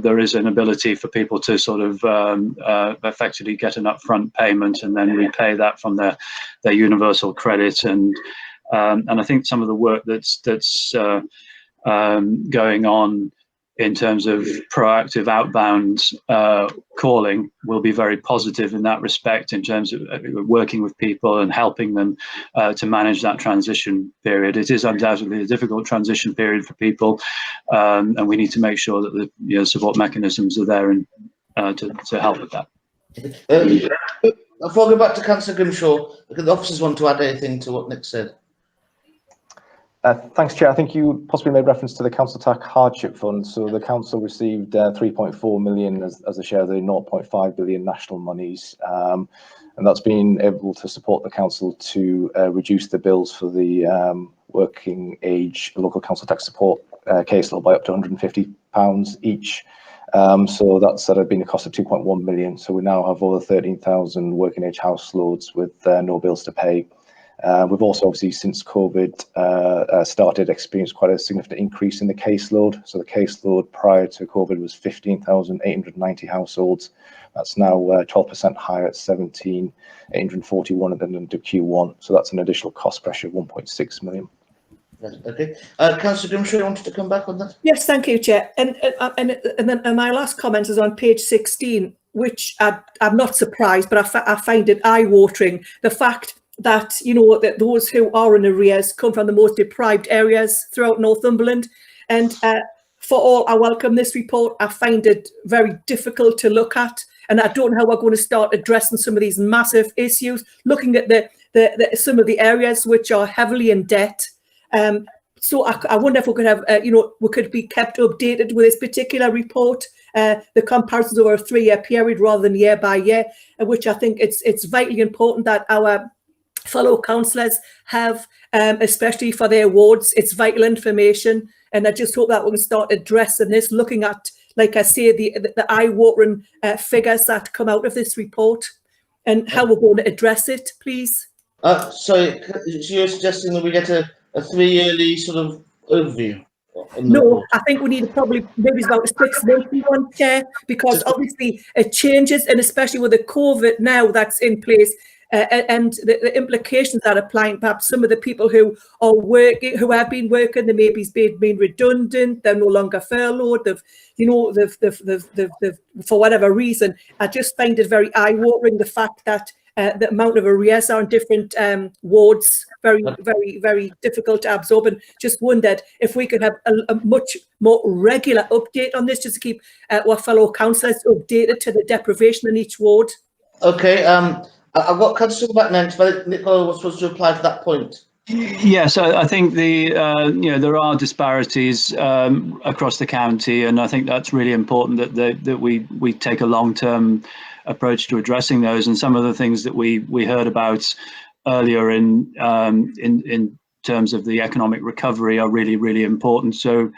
there is an ability for people to sort of effectively get an upfront payment and then repay that from their universal credit. And I think some of the work that's going on in terms of proactive outbound calling will be very positive in that respect, in terms of working with people and helping them to manage that transition period. It is undoubtedly a difficult transition period for people, and we need to make sure that the support mechanisms are there and to help with that. Before I go back to Councillor Grimshaw, the officers want to add anything to what Nick said. Thanks, Chair. I think you possibly made reference to the Council Tax Hardship Fund. So the Council received 3.4 million as a share of the 0.5 billion national monies. And that's been able to support the Council to reduce the bills for the working age local council tax support caseload by up to £150 each. So that's been a cost of 2.1 million. So we now have over 13,000 working age households with no bills to pay. We've also obviously, since COVID started, experienced quite a significant increase in the caseload. So the caseload prior to COVID was 15,890 households. That's now 12% higher at 17,841 at the end of Q1. So that's an additional cost pressure of 1.6 million. Okay. Councillor Grimshaw, you wanted to come back on that? Yes, thank you, Chair. And then my last comment is on page 16, which I'm not surprised, but I find it eye-watering. The fact that, that those who are in arrears come from the most deprived areas throughout Northumberland. And for all, I welcome this report. I find it very difficult to look at, and I don't know how we're going to start addressing some of these massive issues, looking at some of the areas which are heavily in debt. So I wonder if we could have, we could be kept updated with this particular report, the comparisons over a 3-year period rather than year by year, which I think it's vitally important that our fellow councillors have, especially for their wards. It's vital information, and I just hope that we can start addressing this, looking at like I say, the eye-watering figures that come out of this report, and how we're going to address it, please. So you're suggesting that we get a 3-yearly sort of overview? No, I think we need to probably maybe about a 6-monthly one, Chair, because obviously it changes, and especially with the COVID now that's in place, and the implications that applying. Perhaps some of the people who are working, who have been working, they maybe been redundant, they're no longer furloughed, they've for whatever reason. I just find it very eye-watering, the fact that the amount of arrears are in different wards, very, very, very difficult to absorb. And just wondered if we could have a much more regular update on this, just to keep our fellow councillors updated to the deprivation in each ward. Okay, I've got Councillor back next, but Nicola was supposed to reply to that point. Yes, I think there are disparities across the county, and I think that's really important that we take a long-term approach to addressing those. And some of the things that we heard about earlier in terms of the economic recovery are really, really important. So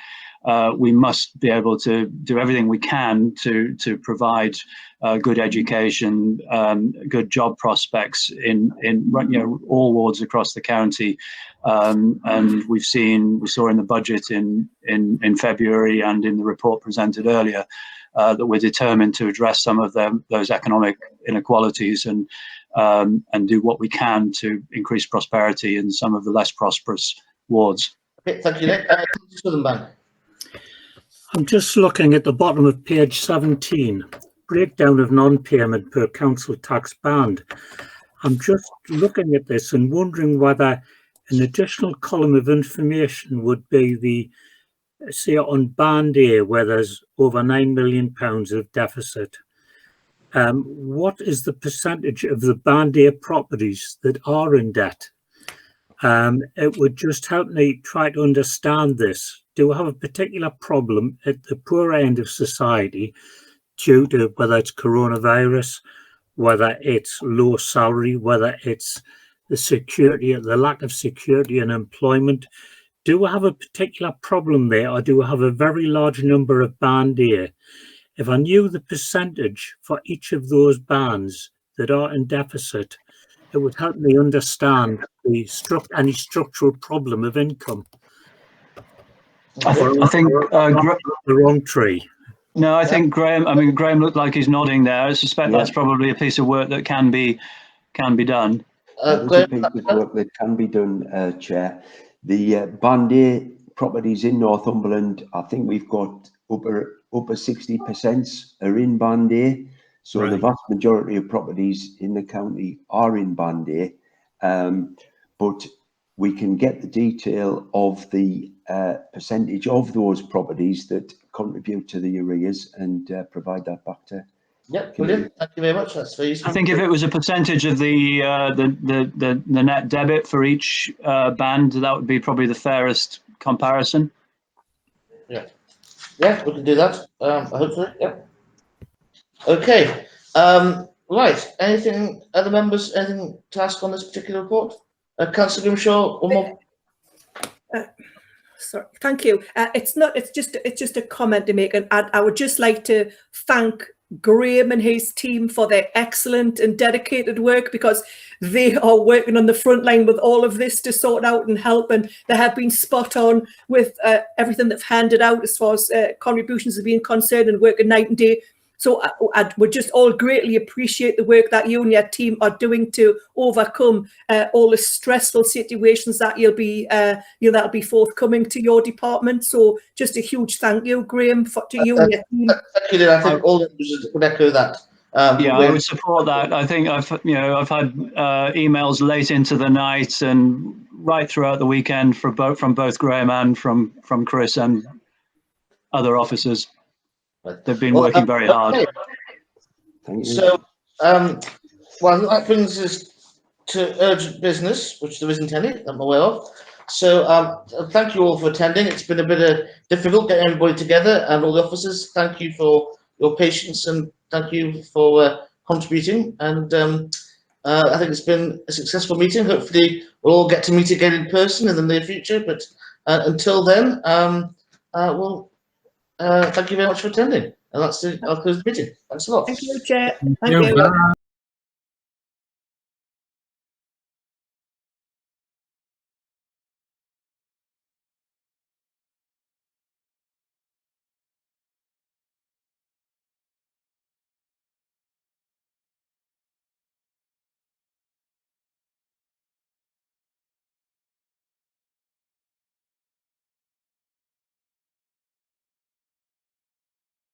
we must be able to do everything we can to provide good education, good job prospects in all wards across the county. And we saw in the budget in February and in the report presented earlier that we're determined to address some of those economic inequalities and do what we can to increase prosperity in some of the less prosperous wards. Okay, thank you, Nick. I'm just looking at the bottom of page 17, breakdown of non-payment per council tax band. I'm just looking at this and wondering whether an additional column of information would be the, say, on band A, where there's over £9 million of deficit. What is the percentage of the band A properties that are in debt? It would just help me try to understand this. Do we have a particular problem at the poorer end of society due to whether it's coronavirus, whether it's low salary, whether it's the security, the lack of security and employment? Do we have a particular problem there, or do we have a very large number of band A? If I knew the percentage for each of those bands that are in deficit, it would help me understand any structural problem of income. I think the wrong tree. No, I think Graham. I mean, Graham looked like he's nodding there. I suspect that's probably a piece of work that can be done. There's a piece of work that can be done, Chair. The band A properties in Northumberland, I think we've got upper 60% are in band A. So the vast majority of properties in the county are in band A, but we can get the detail of the percentage of those properties that contribute to the arrears and provide that back to. Yep, brilliant. Thank you very much. That's very useful. I think if it was a percentage of the net debit for each band, that would be probably the fairest comparison. Yeah, we can do that. Hopefully, yeah. Okay. Right. Anything, other members? Anything to ask on this particular report? Councillor Grimshaw, one more. Sorry, thank you. It's just a comment to make, and I would just like to thank Graham and his team for their excellent and dedicated work, because they are working on the front line with all of this to sort out and help, and they have been spot on with everything they've handed out as far as contributions are being concerned, and working night and day. So I would just all greatly appreciate the work that you and your team are doing to overcome all the stressful situations that you'll be that'll be forthcoming to your department. So just a huge thank you, Graham, to you and your team. Thank you. I think all of us would echo that. I would support that. I think I've had emails late into the night and right throughout the weekend from both Graham and from Chris and other officers. They've been working very hard. Okay. So, well, that brings us to urgent business, which there isn't any, I'm aware of. So, thank you all for attending. It's been a bit difficult getting everybody together, and all the officers. Thank you for your patience, and thank you for contributing. And I think it's been a successful meeting. Hopefully, we'll all get to meet again in person in the near future. But until then, we'll thank you very much for attending. And that's I'll close the meeting. Thanks a lot. Thank you, Chair. Thank you. Bye.